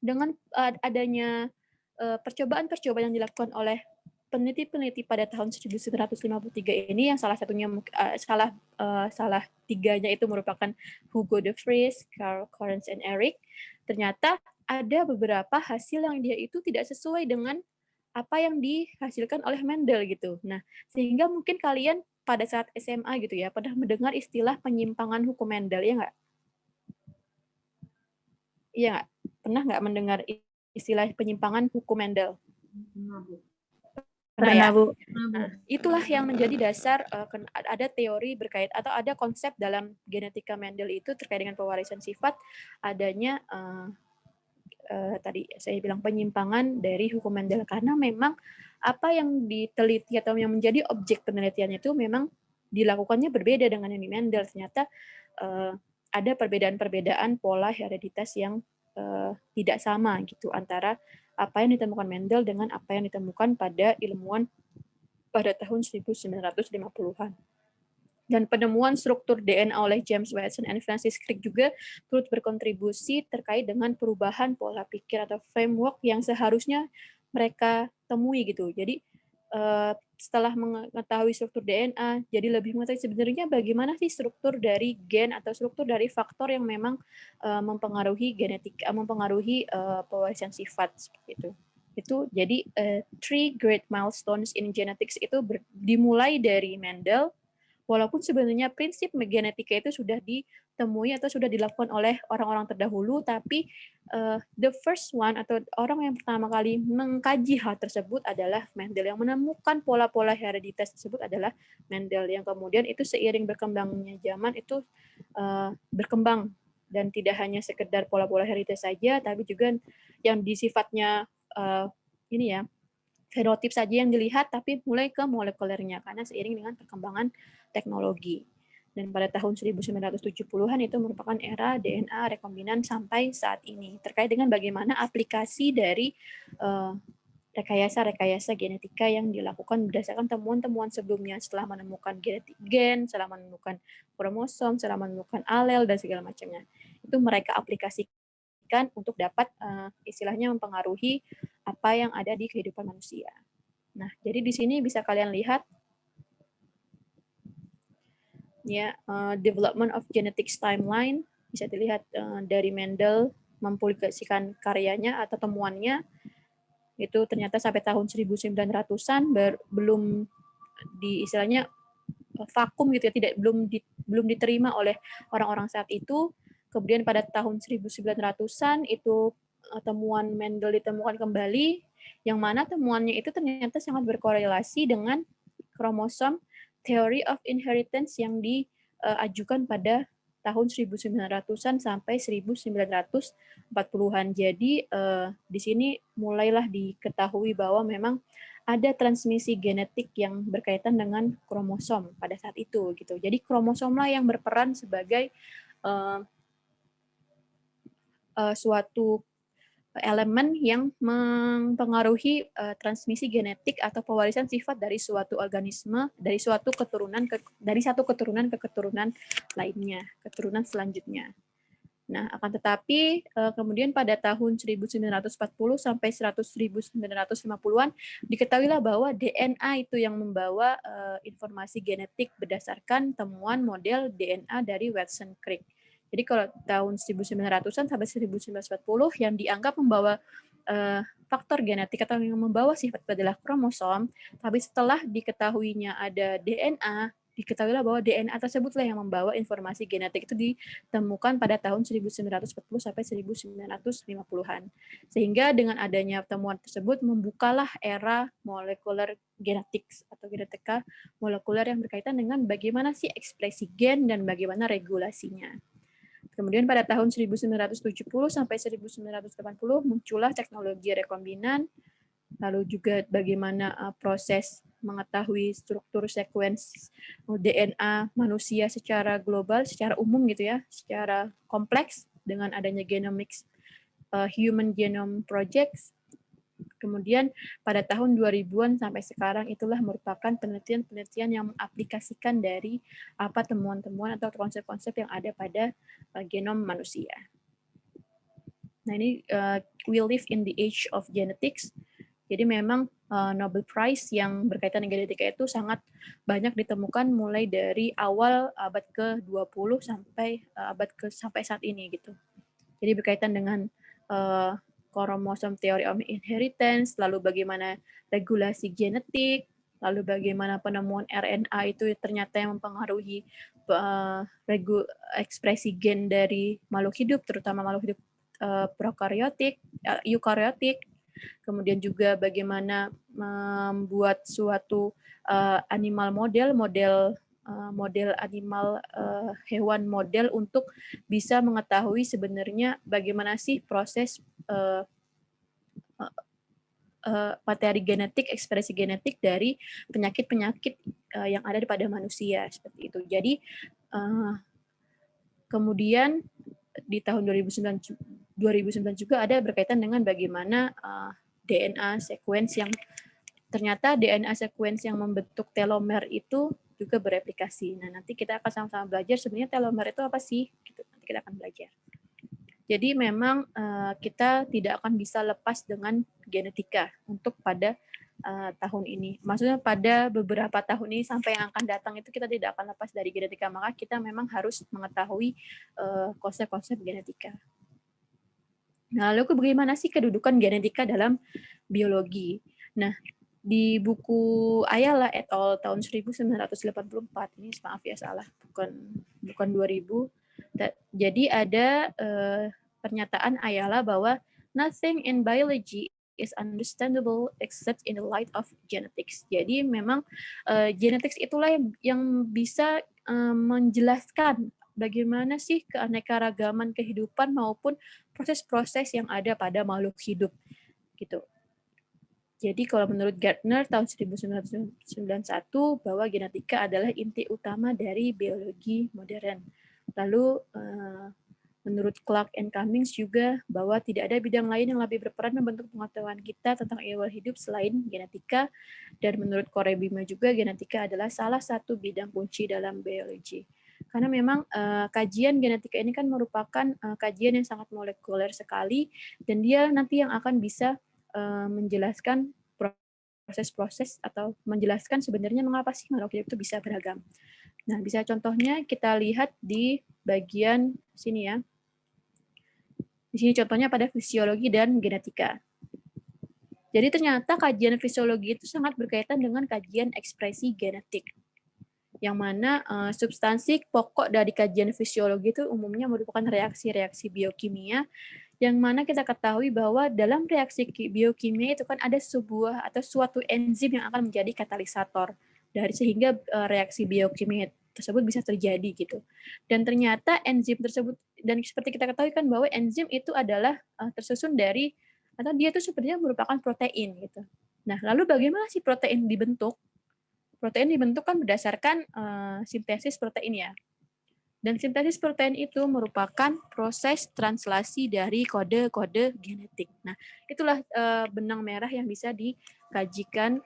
dengan adanya percobaan-percobaan yang dilakukan oleh peneliti-peneliti pada tahun 1953 ini, yang salah satunya salah tiganya itu merupakan Hugo de Vries, Karl Correns, and Erich, ternyata ada beberapa hasil yang dia itu tidak sesuai dengan apa yang dihasilkan oleh Mendel gitu. Nah, sehingga mungkin kalian pada saat SMA gitu ya pernah mendengar istilah penyimpangan hukum Mendel, ya nggak? Iya nggak? Pernah nggak mendengar istilah penyimpangan hukum Mendel? Pernah ya? Bu. Nah, itulah yang menjadi dasar ada teori atau ada konsep dalam genetika Mendel itu terkait dengan pewarisan sifat, adanya tadi saya bilang penyimpangan dari hukum Mendel, karena memang apa yang diteliti atau yang menjadi objek penelitiannya itu memang dilakukannya berbeda dengan yang di Mendel. Ternyata ada perbedaan-perbedaan pola hereditas yang tidak sama gitu antara apa yang ditemukan Mendel dengan apa yang ditemukan pada ilmuwan pada tahun 1950-an. Dan penemuan struktur DNA oleh James Watson and Francis Crick juga turut berkontribusi terkait dengan perubahan pola pikir atau framework yang seharusnya mereka temui gitu. Jadi setelah mengetahui struktur DNA, jadi lebih mengetahui sebenarnya bagaimana sih struktur dari gen atau struktur dari faktor yang memang mempengaruhi genetika, mempengaruhi pewarisan sifat seperti itu. Itu jadi 3 great milestones in genetics itu dimulai dari Mendel. Walaupun sebenarnya prinsip genetika itu sudah ditemui atau sudah dilakukan oleh orang-orang terdahulu, tapi the first one atau orang yang pertama kali mengkaji hal tersebut adalah Mendel. Yang menemukan pola-pola hereditas tersebut adalah Mendel, yang kemudian itu seiring berkembangnya zaman itu berkembang, dan tidak hanya sekedar pola-pola hereditas saja, tapi juga yang sifatnya ini ya, fenotip saja yang dilihat, tapi mulai ke molekulernya karena seiring dengan perkembangan teknologi. Dan pada tahun 1970-an itu merupakan era DNA rekombinan sampai saat ini, terkait dengan bagaimana aplikasi dari rekayasa genetika yang dilakukan berdasarkan temuan-temuan sebelumnya setelah menemukan gen, setelah menemukan kromosom, setelah menemukan alel, dan segala macamnya. Itu mereka aplikasikan untuk dapat istilahnya mempengaruhi apa yang ada di kehidupan manusia. Nah, jadi di sini bisa kalian lihat ya, development of genetics timeline bisa dilihat dari Mendel mempublikasikan karyanya atau temuannya itu ternyata sampai tahun 1900-an belum istilahnya vakum gitu ya, belum diterima oleh orang-orang saat itu. Kemudian pada tahun 1900-an itu temuan Mendel ditemukan kembali, yang mana temuannya itu ternyata sangat berkorelasi dengan kromosom Theory of Inheritance yang diajukan pada tahun 1900-an sampai 1940-an. Jadi di sini mulailah diketahui bahwa memang ada transmisi genetik yang berkaitan dengan kromosom pada saat itu gitu. Jadi kromosomlah yang berperan sebagai suatu elemen yang mempengaruhi transmisi genetik atau pewarisan sifat dari suatu organisme, dari satu keturunan ke keturunan lainnya, keturunan selanjutnya. Nah, akan tetapi kemudian pada tahun 1940 sampai 1950-an diketahuilah bahwa DNA itu yang membawa informasi genetik berdasarkan temuan model DNA dari Watson Crick. Jadi kalau tahun 1900-an sampai 1940 yang dianggap membawa faktor genetik atau yang membawa sifat adalah kromosom, tapi setelah diketahuinya ada DNA, diketahuilah bahwa DNA tersebutlah yang membawa informasi genetik itu ditemukan pada tahun 1940 sampai 1950-an. Sehingga dengan adanya temuan tersebut membukalah era molekuler genetics atau genetika molekuler yang berkaitan dengan bagaimana sih ekspresi gen dan bagaimana regulasinya. Kemudian pada tahun 1970 sampai 1980 muncullah teknologi rekombinan, lalu juga bagaimana proses mengetahui struktur sekuens DNA manusia secara global, secara umum gitu ya, secara kompleks dengan adanya Genomics Human Genome Project. Kemudian pada tahun 2000-an sampai sekarang itulah merupakan penelitian-penelitian yang mengaplikasikan dari apa temuan-temuan atau konsep-konsep yang ada pada genom manusia. Nah ini we live in the age of genetics. Jadi memang Nobel Prize yang berkaitan dengan genetika itu sangat banyak ditemukan mulai dari awal abad ke-20 sampai saat ini gitu. Jadi berkaitan dengan kromosom theory of inheritance, lalu bagaimana regulasi genetik, lalu bagaimana penemuan RNA itu ternyata yang mempengaruhi ekspresi gen dari makhluk hidup, terutama makhluk hidup prokaryotik, eukaryotik. Kemudian juga bagaimana membuat suatu animal model animal hewan model untuk bisa mengetahui sebenarnya bagaimana sih proses materi genetik, ekspresi genetik dari penyakit-penyakit yang ada pada manusia seperti itu. Jadi kemudian di tahun 2009 juga ada berkaitan dengan bagaimana DNA sequence yang ternyata DNA sequence yang membentuk telomer itu juga bereplikasi. Nah, nanti kita akan sama-sama belajar sebenarnya telomer itu apa sih? Gitu. Nanti kita akan belajar. Jadi memang kita tidak akan bisa lepas dengan genetika untuk pada tahun ini. Maksudnya pada beberapa tahun ini sampai yang akan datang itu kita tidak akan lepas dari genetika. Maka kita memang harus mengetahui konsep-konsep genetika. Nah, lalu bagaimana sih kedudukan genetika dalam biologi? Nah, di buku Ayala et al. Tahun 1984, ini maaf ya salah, bukan 2000. Jadi ada pernyataan Ayala bahwa nothing in biology is understandable except in the light of genetics. Jadi memang genetics itulah yang bisa menjelaskan bagaimana sih keanekaragaman kehidupan maupun proses-proses yang ada pada makhluk hidup gitu. Jadi kalau menurut Gardner tahun 1991 bahwa genetika adalah inti utama dari biologi modern. Lalu menurut Clark and Cummings juga bahwa tidak ada bidang lain yang lebih berperan membentuk pengetahuan kita tentang awal hidup selain genetika. Dan menurut Corey Bima juga genetika adalah salah satu bidang kunci dalam biologi. Karena memang kajian genetika ini kan merupakan kajian yang sangat molekuler sekali dan dia nanti yang akan bisa menjelaskan proses-proses atau menjelaskan sebenarnya mengapa sih makhluk hidup itu bisa beragam. Nah, bisa contohnya kita lihat di bagian sini ya. Di sini contohnya pada fisiologi dan genetika. Jadi ternyata kajian fisiologi itu sangat berkaitan dengan kajian ekspresi genetik. Yang mana substansi pokok dari kajian fisiologi itu umumnya merupakan reaksi-reaksi biokimia, yang mana kita ketahui bahwa dalam reaksi biokimia itu kan ada sebuah atau suatu enzim yang akan menjadi katalisator dari sehingga reaksi biokimia tersebut bisa terjadi gitu. Dan ternyata enzim tersebut, dan seperti kita ketahui kan bahwa enzim itu adalah tersusun dari, atau dia itu sebenarnya merupakan protein gitu. Nah, lalu bagaimana sih protein dibentuk? Protein dibentuk kan berdasarkan sintesis protein ya. Dan sintesis protein itu merupakan proses translasi dari kode-kode genetik. Nah, itulah benang merah yang bisa dikajikan,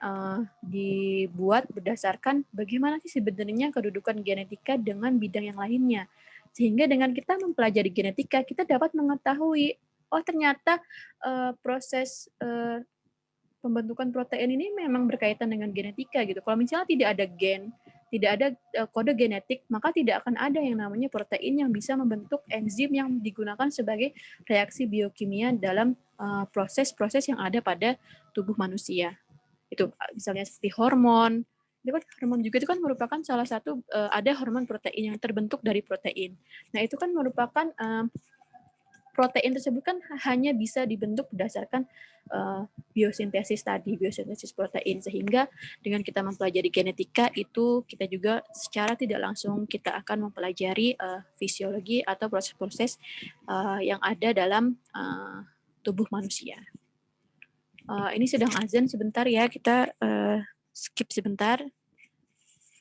dibuat berdasarkan bagaimana sih sebenarnya kedudukan genetika dengan bidang yang lainnya. Sehingga dengan kita mempelajari genetika, kita dapat mengetahui, oh ternyata proses pembentukan protein ini memang berkaitan dengan genetika gitu. Kalau misalnya tidak ada gen, tidak ada kode genetik, maka tidak akan ada yang namanya protein yang bisa membentuk enzim yang digunakan sebagai reaksi biokimia dalam proses-proses yang ada pada tubuh manusia. Itu misalnya seperti hormon. Itu kan hormon juga itu kan merupakan salah satu, ada hormon protein yang terbentuk dari protein. Nah, itu kan merupakan protein tersebut kan hanya bisa dibentuk berdasarkan biosintesis tadi, biosintesis protein, sehingga dengan kita mempelajari genetika itu kita juga secara tidak langsung kita akan mempelajari fisiologi atau proses-proses yang ada dalam tubuh manusia. Ini sedang azan sebentar ya, kita skip sebentar.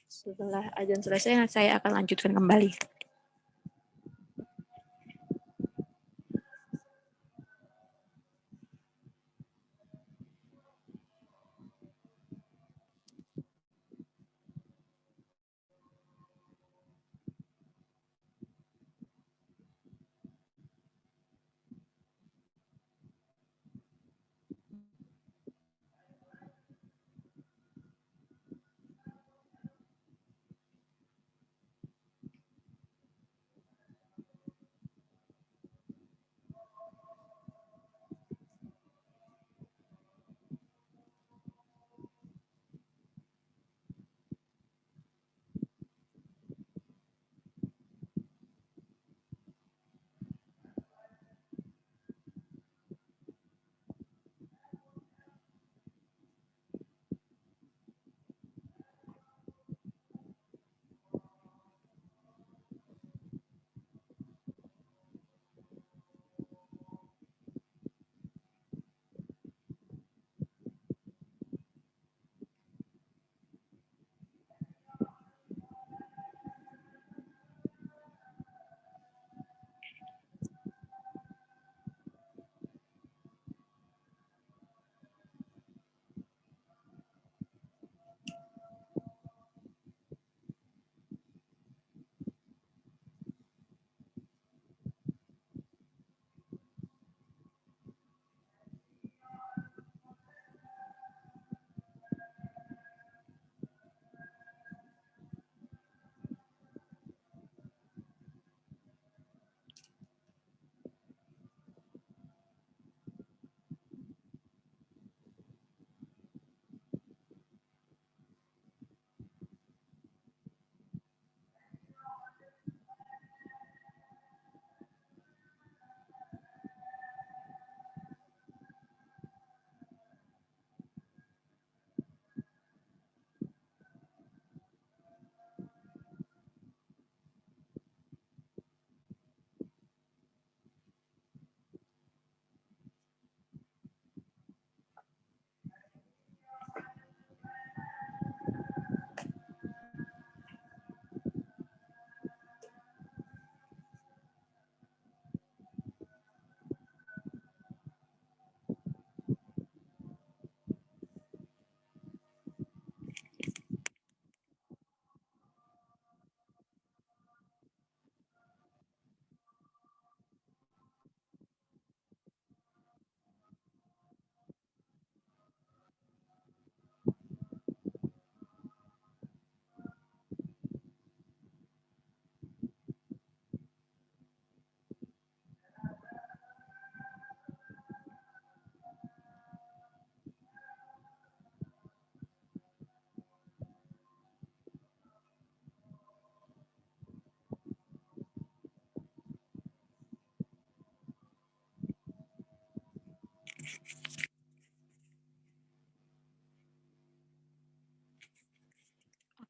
Setelah azan selesai saya akan lanjutkan kembali.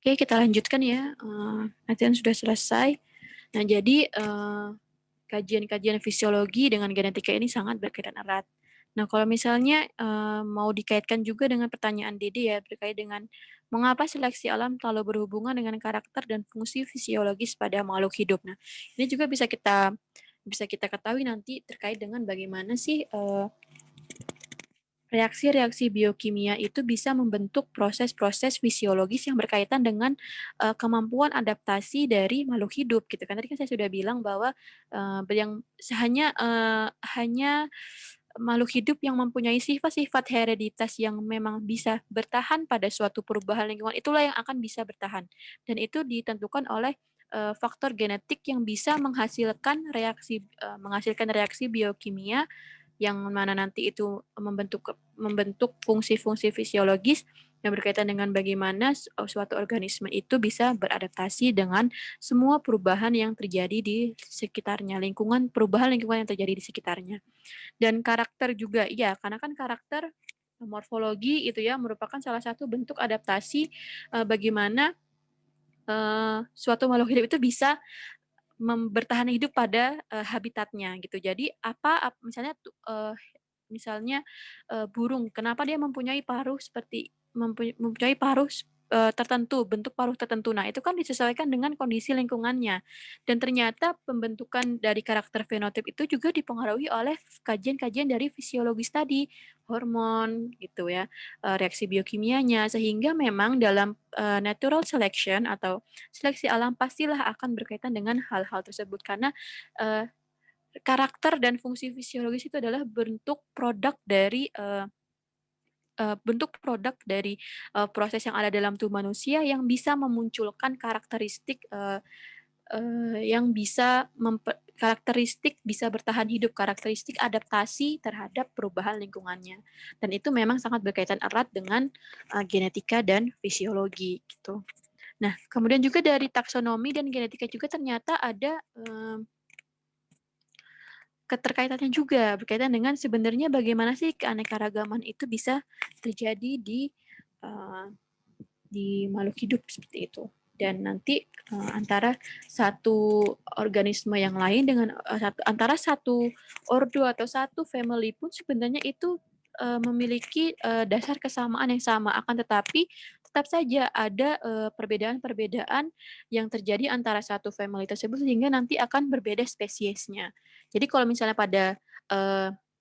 Oke, kita lanjutkan ya. Latihan sudah selesai. Nah, jadi kajian-kajian fisiologi dengan genetika ini sangat berkaitan erat. Nah, kalau misalnya mau dikaitkan juga dengan pertanyaan Dede ya, terkait dengan mengapa seleksi alam terlalu berhubungan dengan karakter dan fungsi fisiologis pada makhluk hidup. Nah, ini juga bisa kita ketahui nanti terkait dengan bagaimana sih reaksi-reaksi biokimia itu bisa membentuk proses-proses fisiologis yang berkaitan dengan kemampuan adaptasi dari makhluk hidup gitu kan. Tadi kan saya sudah bilang bahwa yang hanya makhluk hidup yang mempunyai sifat-sifat hereditas yang memang bisa bertahan pada suatu perubahan lingkungan itulah yang akan bisa bertahan. Dan itu ditentukan oleh faktor genetik yang bisa menghasilkan reaksi biokimia yang mana nanti itu membentuk fungsi-fungsi fisiologis yang berkaitan dengan bagaimana suatu organisme itu bisa beradaptasi dengan semua perubahan yang terjadi di sekitarnya, perubahan lingkungan yang terjadi di sekitarnya. Dan karakter juga, iya, karena kan karakter morfologi itu ya merupakan salah satu bentuk adaptasi bagaimana suatu makhluk hidup itu bisa bertahan hidup pada habitatnya gitu. Jadi misalnya burung, kenapa dia mempunyai paruh tertentu, bentuk paruh tertentu. Nah, itu kan disesuaikan dengan kondisi lingkungannya. Dan ternyata pembentukan dari karakter fenotip itu juga dipengaruhi oleh kajian-kajian dari fisiologis tadi, hormon gitu ya, reaksi biokimianya, sehingga memang dalam natural selection atau seleksi alam pastilah akan berkaitan dengan hal-hal tersebut karena karakter dan fungsi fisiologis itu adalah bentuk produk dari proses yang ada dalam tubuh manusia yang bisa memunculkan karakteristik bisa bertahan hidup, karakteristik adaptasi terhadap perubahan lingkungannya. Dan itu memang sangat berkaitan erat dengan genetika dan fisiologi gitu. Nah, kemudian juga dari taksonomi dan genetika juga ternyata ada keterkaitannya juga, berkaitan dengan sebenarnya bagaimana sih keanekaragaman itu bisa terjadi di makhluk hidup seperti itu. Dan nanti antara satu organisme yang lain dengan antara satu ordo atau satu family pun sebenarnya itu memiliki dasar kesamaan yang sama, akan tetapi tetap saja ada perbedaan-perbedaan yang terjadi antara satu family tersebut sehingga nanti akan berbeda spesiesnya. Jadi kalau misalnya pada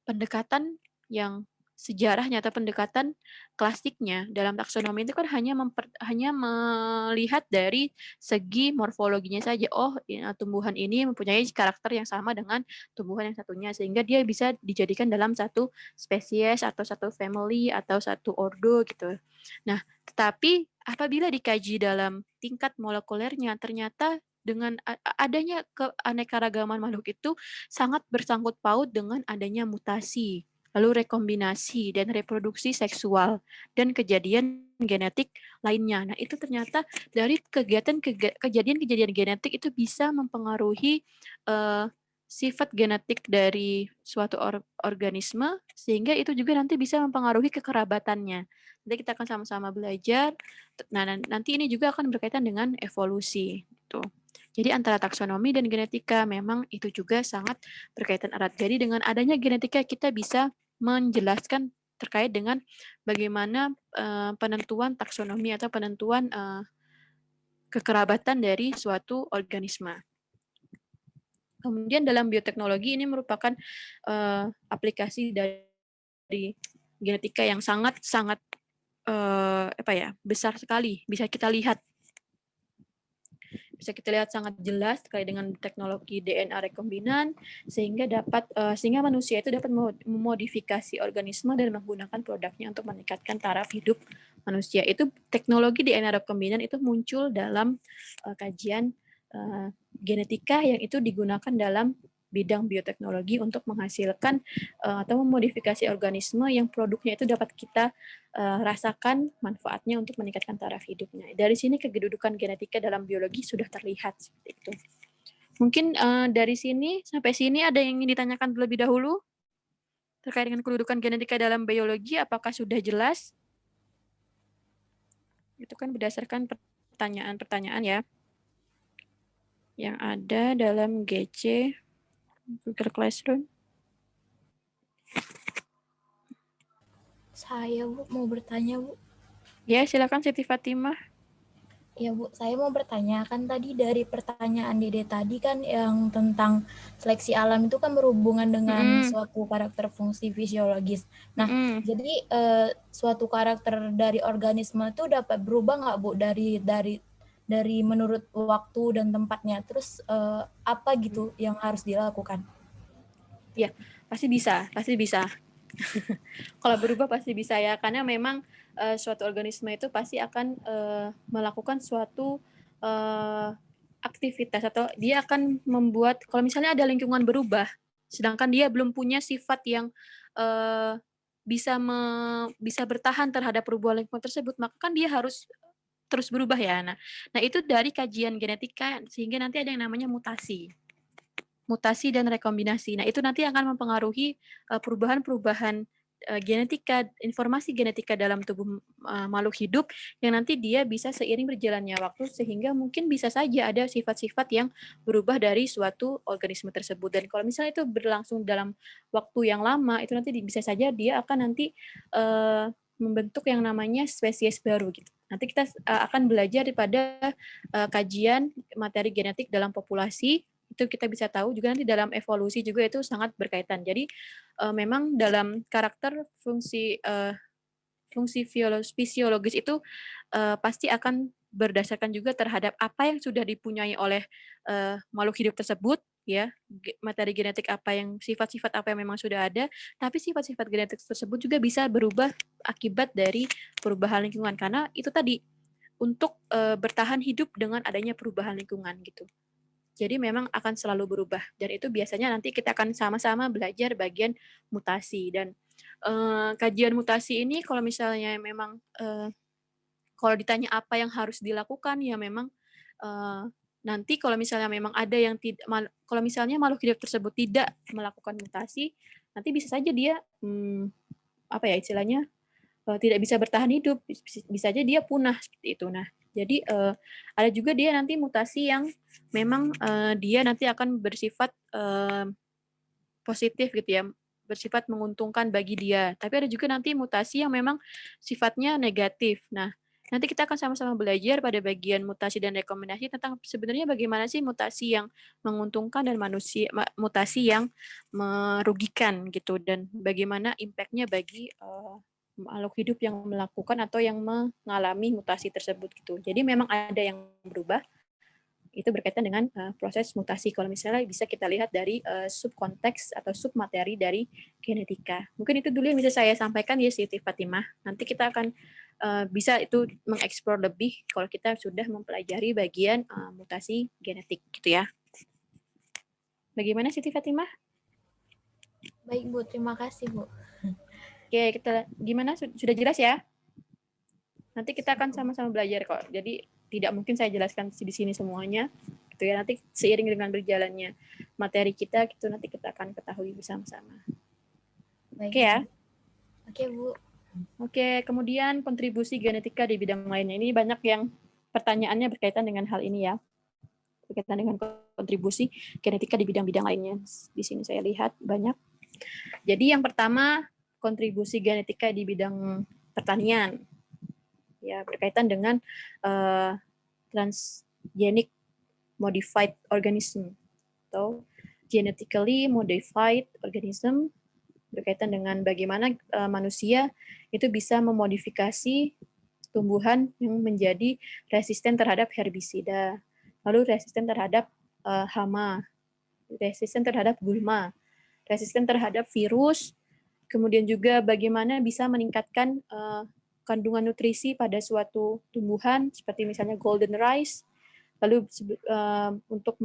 pendekatan yang sejarahnya atau pendekatan klasiknya dalam taksonomi itu kan hanya melihat dari segi morfologinya saja. Oh, tumbuhan ini mempunyai karakter yang sama dengan tumbuhan yang satunya sehingga dia bisa dijadikan dalam satu spesies atau satu family atau satu ordo gitu. Nah, tetapi apabila dikaji dalam tingkat molekulernya ternyata dengan adanya keanekaragaman makhluk itu sangat bersangkut paut dengan adanya mutasi, lalu rekombinasi dan reproduksi seksual dan kejadian genetik lainnya. Nah, itu ternyata dari kejadian-kejadian genetik itu bisa mempengaruhi sifat genetik dari suatu organisme sehingga itu juga nanti bisa mempengaruhi kekerabatannya. Nanti kita akan sama-sama belajar. Nah, nanti ini juga akan berkaitan dengan evolusi gitu. Jadi antara taksonomi dan genetika memang itu juga sangat berkaitan erat. Jadi dengan adanya genetika kita bisa menjelaskan terkait dengan bagaimana penentuan taksonomi atau penentuan kekerabatan dari suatu organisme. Kemudian dalam bioteknologi ini merupakan aplikasi dari genetika yang sangat-sangat besar sekali. Bisa kita lihat sangat jelas terkait dengan teknologi DNA rekombinan sehingga manusia itu dapat memodifikasi organisme dan menggunakan produknya untuk meningkatkan taraf hidup manusia. Itu teknologi DNA rekombinan itu muncul dalam kajian genetika yang itu digunakan dalam bidang bioteknologi untuk menghasilkan atau memodifikasi organisme yang produknya itu dapat kita rasakan manfaatnya untuk meningkatkan taraf hidupnya. Dari sini kedudukan genetika dalam biologi sudah terlihat seperti itu. Mungkin dari sini sampai sini ada yang ingin ditanyakan terlebih dahulu terkait dengan kedudukan genetika dalam biologi, apakah sudah jelas? Itu kan berdasarkan pertanyaan-pertanyaan ya yang ada dalam GC Google Classroom. Saya Bu mau bertanya Bu. Ya, silakan Siti Fatimah. Ya Bu, saya mau bertanya, kan tadi dari pertanyaan Dede tadi kan yang tentang seleksi alam itu kan berhubungan dengan suatu karakter fungsi fisiologis. Nah, jadi suatu karakter dari organisme itu dapat berubah nggak Bu dari menurut waktu dan tempatnya? Terus apa gitu yang harus dilakukan? Ya, pasti bisa. Kalau berubah pasti bisa ya, karena memang suatu organisme itu pasti akan melakukan suatu aktivitas atau dia akan membuat, kalau misalnya ada lingkungan berubah, sedangkan dia belum punya sifat yang bisa bertahan terhadap perubahan lingkungan tersebut, maka kan dia harus terus berubah ya. Nah itu dari kajian genetika sehingga nanti ada yang namanya mutasi dan rekombinasi. Nah, itu nanti akan mempengaruhi perubahan-perubahan genetika, informasi genetika dalam tubuh makhluk hidup yang nanti dia bisa seiring berjalannya waktu sehingga mungkin bisa saja ada sifat-sifat yang berubah dari suatu organisme tersebut. Dan kalau misalnya itu berlangsung dalam waktu yang lama, itu nanti bisa saja dia akan nanti membentuk yang namanya spesies baru gitu. Nanti kita akan belajar daripada kajian materi genetik dalam populasi, itu kita bisa tahu juga nanti dalam evolusi juga itu sangat berkaitan. Jadi memang dalam karakter fungsi fisiologis itu pasti akan berdasarkan juga terhadap apa yang sudah dipunyai oleh makhluk hidup tersebut, ya, materi genetik apa yang sifat-sifat apa yang memang sudah ada, tapi sifat-sifat genetik tersebut juga bisa berubah akibat dari perubahan lingkungan, karena itu tadi untuk bertahan hidup dengan adanya perubahan lingkungan gitu. Jadi memang akan selalu berubah, dan itu biasanya nanti kita akan sama-sama belajar bagian mutasi. Dan kajian mutasi ini kalau misalnya memang kalau ditanya apa yang harus dilakukan, ya memang nanti kalau misalnya memang ada yang tidak, kalau misalnya makhluk hidup tersebut tidak melakukan mutasi, nanti bisa saja dia apa ya istilahnya tidak bisa bertahan hidup, bisa aja dia punah seperti itu. Nah, jadi ada juga dia nanti mutasi yang memang dia nanti akan bersifat positif gitu ya, bersifat menguntungkan bagi dia. Tapi ada juga nanti mutasi yang memang sifatnya negatif. Nah, nanti kita akan sama-sama belajar pada bagian mutasi dan rekomendasi tentang sebenarnya bagaimana sih mutasi yang menguntungkan dan mutasi yang merugikan gitu, dan bagaimana impact-nya bagi makhluk hidup yang melakukan atau yang mengalami mutasi tersebut gitu. Jadi memang ada yang berubah, itu berkaitan dengan proses mutasi. Kalau misalnya bisa kita lihat dari subkonteks atau submateri dari genetika. Mungkin itu dulu yang bisa saya sampaikan ya Siti Fatimah. Nanti kita akan bisa itu mengeksplor lebih kalau kita sudah mempelajari bagian mutasi genetik gitu ya. Bagaimana Siti Fatimah? Baik Bu, terima kasih Bu. Oke, gimana? Sudah jelas ya? Nanti kita akan sama-sama belajar kok. Jadi tidak mungkin saya jelaskan di sini semuanya, gitu ya. Nanti seiring dengan berjalannya materi kita, gitu nanti kita akan ketahui bersama-sama. Oke ya? Oke Bu. Oke, kemudian kontribusi genetika di bidang lainnya. Ini banyak yang pertanyaannya berkaitan dengan hal ini ya. Berkaitan dengan kontribusi genetika di bidang-bidang lainnya. Di sini saya lihat banyak. Jadi yang pertama, kontribusi genetika di bidang pertanian. Ya, berkaitan dengan transgenic modified organism atau genetically modified organism, berkaitan dengan bagaimana manusia itu bisa memodifikasi tumbuhan yang menjadi resisten terhadap herbisida, lalu resisten terhadap hama, resisten terhadap gulma, resisten terhadap virus, kemudian juga bagaimana bisa meningkatkan kandungan nutrisi pada suatu tumbuhan seperti misalnya golden rice, lalu untuk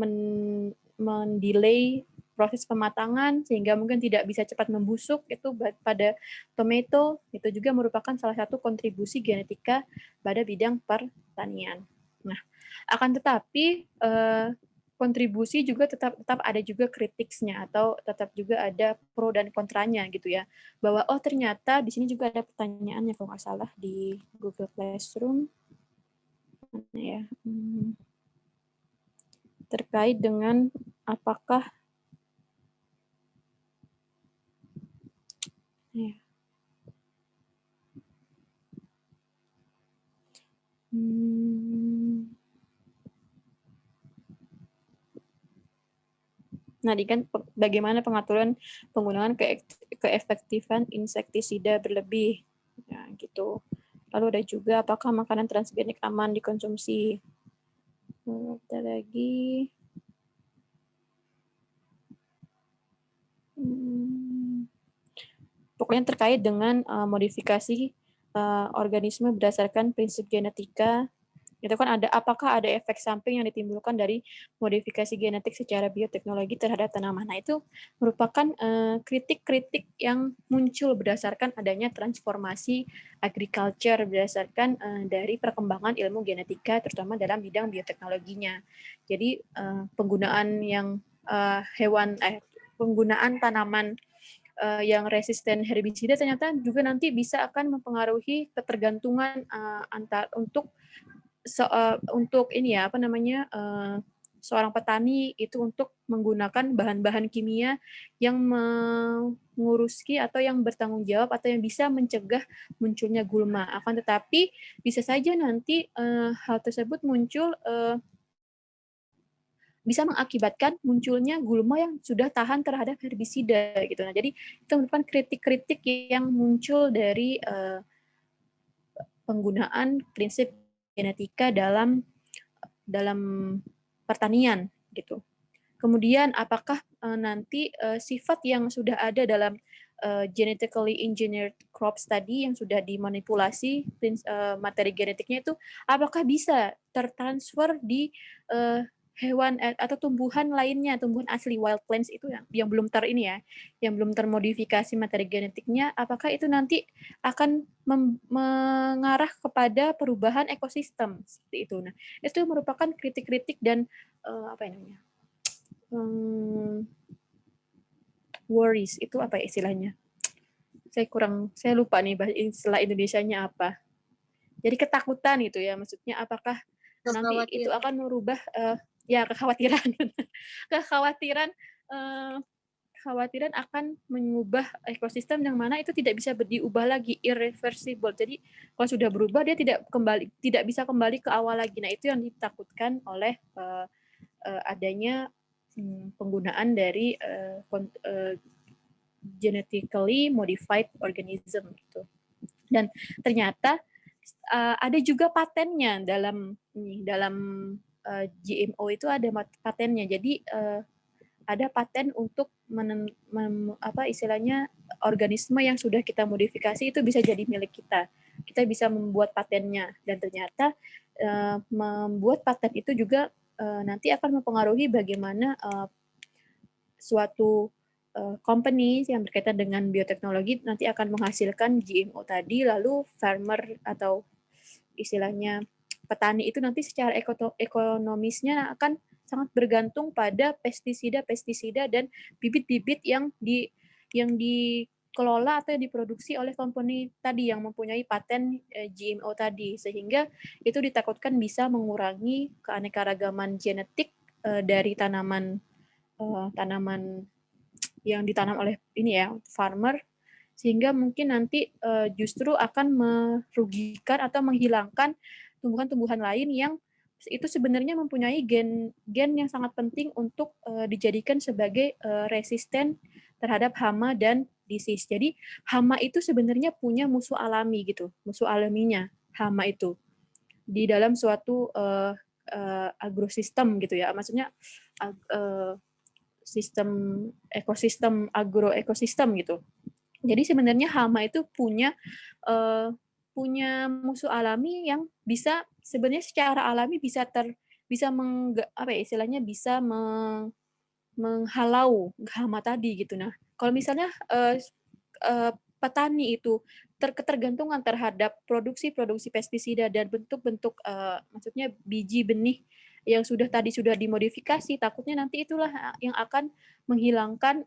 mendelay proses pematangan sehingga mungkin tidak bisa cepat membusuk, itu pada tomato itu juga merupakan salah satu kontribusi genetika pada bidang pertanian. Nah, akan tetapi kontribusi juga tetap ada juga kritiknya atau tetap juga ada pro dan kontranya gitu ya, bahwa oh ternyata di sini juga ada pertanyaannya kalau nggak salah di Google Classroom. ya, terkait dengan apakah ya, nah, di kan bagaimana pengaturan penggunaan keefektifan insektisida berlebih, ya, gitu. Lalu ada juga apakah makanan transgenik aman dikonsumsi. Ada lagi. Pokoknya terkait dengan modifikasi organisme berdasarkan prinsip genetika. Itu kan ada, apakah ada efek samping yang ditimbulkan dari modifikasi genetik secara bioteknologi terhadap tanaman. Nah, itu merupakan kritik-kritik yang muncul berdasarkan adanya transformasi agriculture berdasarkan dari perkembangan ilmu genetika, terutama dalam bidang bioteknologinya. Jadi penggunaan yang penggunaan tanaman yang resisten herbisida ternyata juga nanti bisa akan mempengaruhi ketergantungan untuk ini ya, seorang petani itu untuk menggunakan bahan-bahan kimia yang mengurusi atau yang bertanggung jawab atau yang bisa mencegah munculnya gulma. Akan tetapi bisa saja nanti hal tersebut muncul bisa mengakibatkan munculnya gulma yang sudah tahan terhadap herbisida gitu. Nah, jadi itu merupakan kritik-kritik yang muncul dari penggunaan prinsip genetika dalam pertanian gitu. Kemudian apakah nanti sifat yang sudah ada dalam genetically engineered crops tadi yang sudah dimanipulasi materi genetiknya itu apakah bisa tertransfer di hewan atau tumbuhan lainnya, tumbuhan asli wild plants itu yang belum yang belum termodifikasi materi genetiknya, apakah itu nanti akan mengarah kepada perubahan ekosistem seperti itu. Nah, itu merupakan kritik-kritik dan worries itu apa ya istilahnya? Saya lupa nih istilah Indonesianya apa. Jadi ketakutan gitu ya, maksudnya apakah nanti itu akan merubah ya kekhawatiran kekhawatiran akan mengubah ekosistem yang mana itu tidak bisa diubah lagi, irreversible. Jadi kalau sudah berubah dia tidak bisa kembali ke awal lagi. Nah, itu yang ditakutkan oleh adanya penggunaan dari genetically modified organism gitu. Dan ternyata ada juga patennya dalam GMO itu ada patennya. Jadi ada paten untuk istilahnya organisme yang sudah kita modifikasi itu bisa jadi milik kita. Kita bisa membuat patennya dan ternyata membuat paten itu juga nanti akan mempengaruhi bagaimana suatu company yang berkaitan dengan bioteknologi nanti akan menghasilkan GMO tadi, lalu farmer atau istilahnya petani itu nanti secara ekonomisnya akan sangat bergantung pada pestisida dan bibit-bibit yang dikelola atau yang diproduksi oleh company tadi yang mempunyai paten GMO tadi, sehingga itu ditakutkan bisa mengurangi keanekaragaman genetik dari tanaman yang ditanam oleh farmer, sehingga mungkin nanti justru akan merugikan atau menghilangkan tumbuhan-tumbuhan lain yang itu sebenarnya mempunyai gen yang sangat penting untuk dijadikan sebagai resisten terhadap hama dan disease. Jadi hama itu sebenarnya punya musuh alami gitu, musuh alaminya hama itu di dalam suatu agrosistem gitu ya, maksudnya sistem ekosistem agroekosistem gitu. Jadi sebenarnya hama itu punya musuh alami yang bisa sebenarnya secara alami bisa menghalau hama tadi gitu. Nah, kalau misalnya petani itu ketergantungan terhadap produksi pestisida dan bentuk-bentuk maksudnya biji benih yang sudah dimodifikasi, takutnya nanti itulah yang akan menghilangkan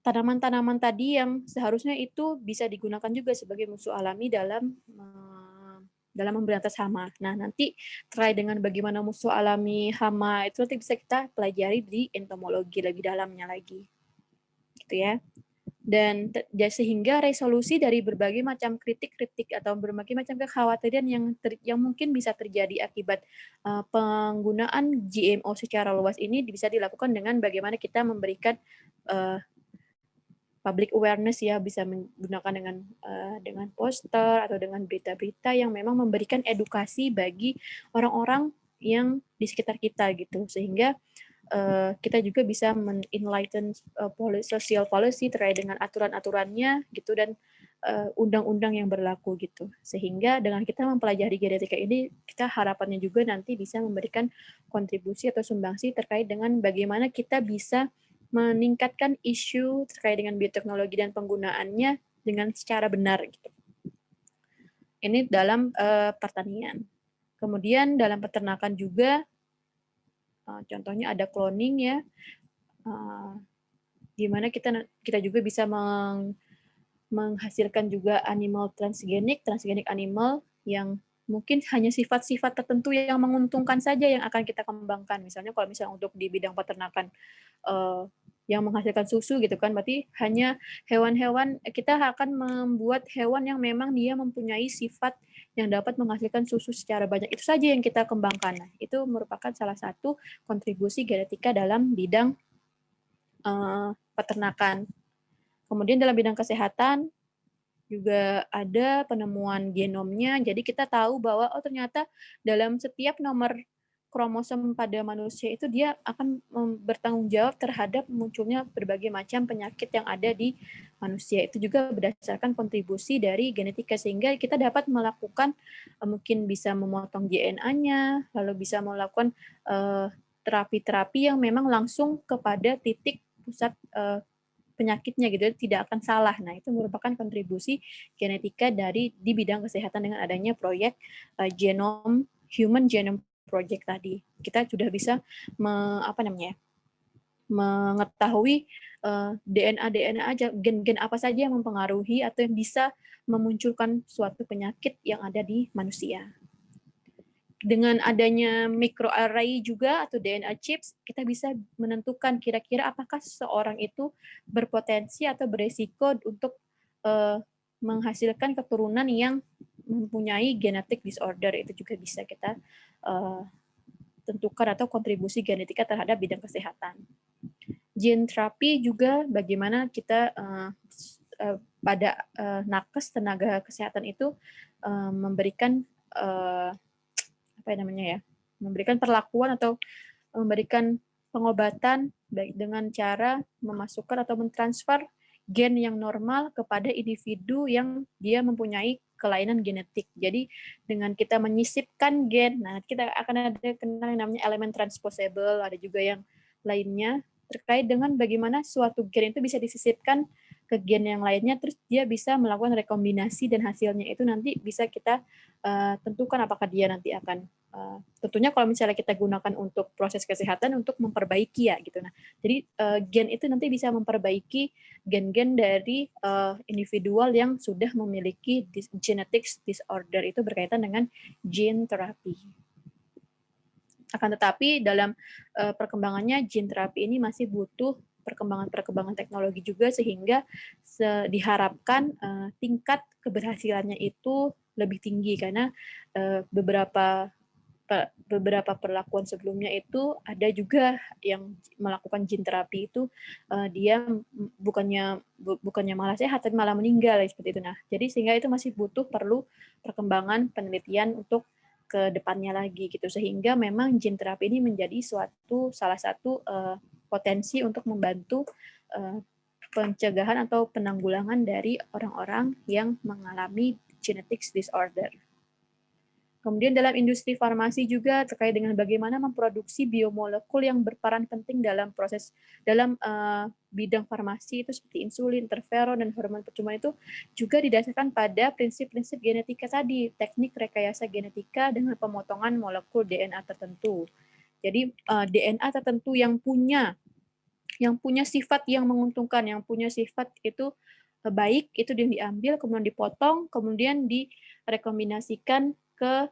tanaman-tanaman tadi yang seharusnya itu bisa digunakan juga sebagai musuh alami dalam dalam memberantas hama. Nah, nanti terkait dengan bagaimana musuh alami hama itu nanti bisa kita pelajari di entomologi lebih dalamnya lagi. Gitu ya. Dan sehingga resolusi dari berbagai macam kritik-kritik atau berbagai macam kekhawatiran yang mungkin bisa terjadi akibat penggunaan GMO secara luas ini bisa dilakukan dengan bagaimana kita memberikan public awareness ya, bisa menggunakan dengan poster atau dengan berita-berita yang memang memberikan edukasi bagi orang-orang yang di sekitar kita gitu, sehingga kita juga bisa men-enlighten social policy terkait dengan aturan-aturannya gitu dan undang-undang yang berlaku gitu. Sehingga dengan kita mempelajari genetika ini, kita harapannya juga nanti bisa memberikan kontribusi atau sumbangsi terkait dengan bagaimana kita bisa meningkatkan isu terkait dengan bioteknologi dan penggunaannya dengan secara benar gitu. Ini dalam pertanian. Kemudian dalam peternakan juga, contohnya ada cloning ya, gimana kita juga bisa menghasilkan juga animal transgenik animal yang mungkin hanya sifat-sifat tertentu yang menguntungkan saja yang akan kita kembangkan. Misalnya kalau misalnya untuk di bidang peternakan yang menghasilkan susu gitu kan, berarti hanya hewan-hewan, kita akan membuat hewan yang memang dia mempunyai sifat yang dapat menghasilkan susu secara banyak. Itu saja yang kita kembangkan. Nah, itu merupakan salah satu kontribusi genetika dalam bidang peternakan. Kemudian dalam bidang kesehatan juga ada penemuan genomnya. Jadi kita tahu bahwa ternyata dalam setiap nomor kromosom pada manusia itu dia akan bertanggung jawab terhadap munculnya berbagai macam penyakit yang ada di manusia. Itu juga berdasarkan kontribusi dari genetika, sehingga kita dapat melakukan mungkin bisa memotong DNA-nya, lalu bisa melakukan terapi-terapi yang memang langsung kepada titik pusat penyakitnya gitu, tidak akan salah. Nah, itu merupakan kontribusi genetika di bidang kesehatan dengan adanya proyek Human Genome Project tadi. Kita sudah bisa mengetahui DNA aja, gen-gen apa saja yang mempengaruhi atau yang bisa memunculkan suatu penyakit yang ada di manusia. Dengan adanya microarray juga atau DNA chips, kita bisa menentukan kira-kira apakah seseorang itu berpotensi atau beresiko untuk menghasilkan keturunan yang mempunyai genetic disorder. Itu juga bisa kita tentukan atau kontribusi genetika terhadap bidang kesehatan. Gene terapi juga bagaimana kita pada nakes tenaga kesehatan itu memberikan memberikan perlakuan atau memberikan pengobatan baik dengan cara memasukkan atau mentransfer gen yang normal kepada individu yang dia mempunyai kelainan genetik. Jadi dengan kita menyisipkan gen, nah kita akan ada kenal yang namanya elemen transposable, ada juga yang lainnya terkait dengan bagaimana suatu gen itu bisa disisipkan ke gen yang lainnya, terus dia bisa melakukan rekombinasi dan hasilnya itu nanti bisa kita tentukan apakah dia nanti akan tentunya kalau misalnya kita gunakan untuk proses kesehatan untuk memperbaiki ya gitu. Nah, jadi gen itu nanti bisa memperbaiki gen-gen dari individual yang sudah memiliki genetic disorder, itu berkaitan dengan gene terapi. Akan tetapi dalam perkembangannya gene terapi ini masih butuh perkembangan teknologi juga, sehingga diharapkan tingkat keberhasilannya itu lebih tinggi, karena beberapa perlakuan sebelumnya itu ada juga yang melakukan gene terapi itu dia bukannya malah sehat tapi malah meninggal seperti itu. Nah, jadi sehingga itu masih perlu perkembangan penelitian untuk ke depannya lagi gitu, sehingga memang gene terapi ini menjadi salah satu potensi untuk membantu pencegahan atau penanggulangan dari orang-orang yang mengalami genetic disorder. Kemudian dalam industri farmasi juga terkait dengan bagaimana memproduksi biomolekul yang berperan penting dalam bidang farmasi itu seperti insulin, interferon, dan hormon percuma, itu juga didasarkan pada prinsip-prinsip genetika tadi, teknik rekayasa genetika dengan pemotongan molekul DNA tertentu. Jadi DNA tertentu yang punya sifat yang menguntungkan, yang punya sifat itu baik, itu yang diambil, kemudian dipotong, kemudian direkombinasikan ke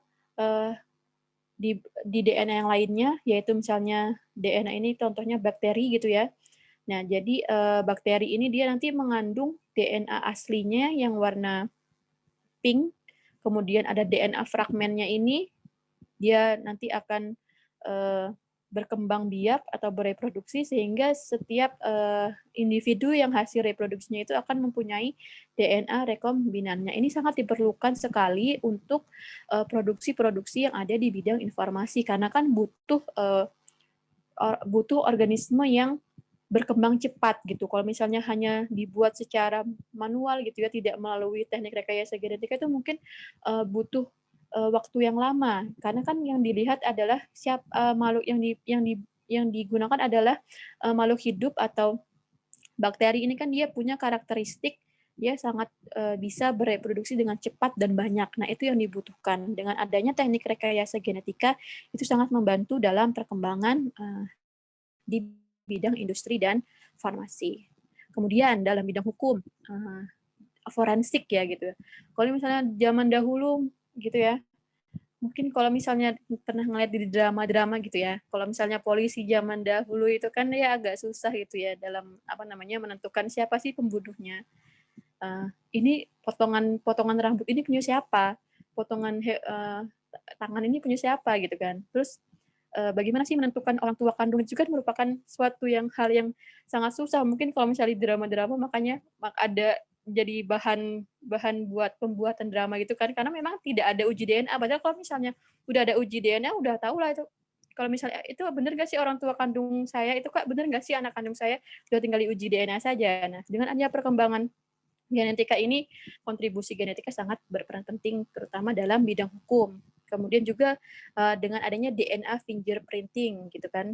di DNA yang lainnya, yaitu misalnya DNA ini contohnya bakteri gitu ya. Nah, jadi bakteri ini dia nanti mengandung DNA aslinya yang warna pink, kemudian ada DNA fragmennya ini, dia nanti akan berkembang biak atau bereproduksi sehingga setiap individu yang hasil reproduksinya itu akan mempunyai DNA rekombinannya. Ini sangat diperlukan sekali untuk produksi-produksi yang ada di bidang informasi karena kan butuh organisme yang berkembang cepat gitu. Kalau misalnya hanya dibuat secara manual gitu ya, tidak melalui teknik rekayasa genetika itu mungkin butuh waktu yang lama karena kan yang dilihat adalah makhluk yang digunakan adalah makhluk hidup atau bakteri ini kan dia punya karakteristik dia sangat bisa bereproduksi dengan cepat dan banyak. Nah, itu yang dibutuhkan. Dengan adanya teknik rekayasa genetika itu sangat membantu dalam perkembangan di bidang industri dan farmasi. Kemudian dalam bidang hukum forensik ya gitu. Kalau misalnya zaman dahulu gitu ya, mungkin kalau misalnya pernah ngeliat di drama-drama gitu ya, kalau misalnya polisi zaman dahulu itu kan ya agak susah gitu ya dalam menentukan siapa sih pembunuhnya. Ini potongan rambut ini punya siapa, potongan tangan ini punya siapa gitu kan. Terus bagaimana sih menentukan orang tua kandung itu kan merupakan suatu hal yang sangat susah. Mungkin kalau misalnya di drama-drama makanya ada jadi bahan buat pembuatan drama gitu kan karena memang tidak ada uji DNA. Padahal kalau misalnya udah ada uji DNA udah tahu lah itu kalau misalnya itu benar nggak sih orang tua kandung saya itu kak benar nggak sih anak kandung saya udah tinggal diuji DNA saja. Nah dengan adanya perkembangan genetika ini kontribusi genetika sangat berperan penting terutama dalam bidang hukum. Kemudian juga dengan adanya DNA fingerprinting gitu kan.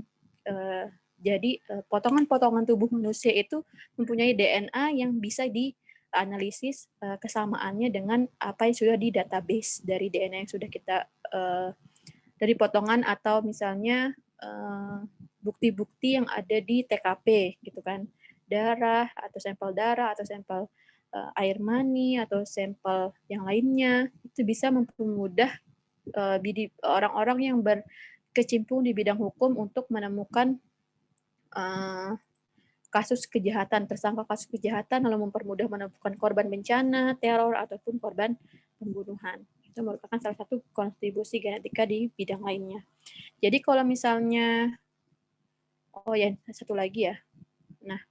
Jadi potongan-potongan tubuh manusia itu mempunyai DNA yang bisa dianalisis kesamaannya dengan apa yang sudah di database dari DNA yang sudah kita dari potongan atau misalnya bukti-bukti yang ada di TKP gitu kan. Darah atau sampel air mani atau sampel yang lainnya itu bisa mempermudah orang-orang yang berkecimpung di bidang hukum untuk menemukan tersangka kasus kejahatan lalu mempermudah menemukan korban bencana, teror ataupun korban pembunuhan. Itu merupakan salah satu kontribusi genetika di bidang lainnya. Jadi kalau misalnya satu lagi ya. Nah,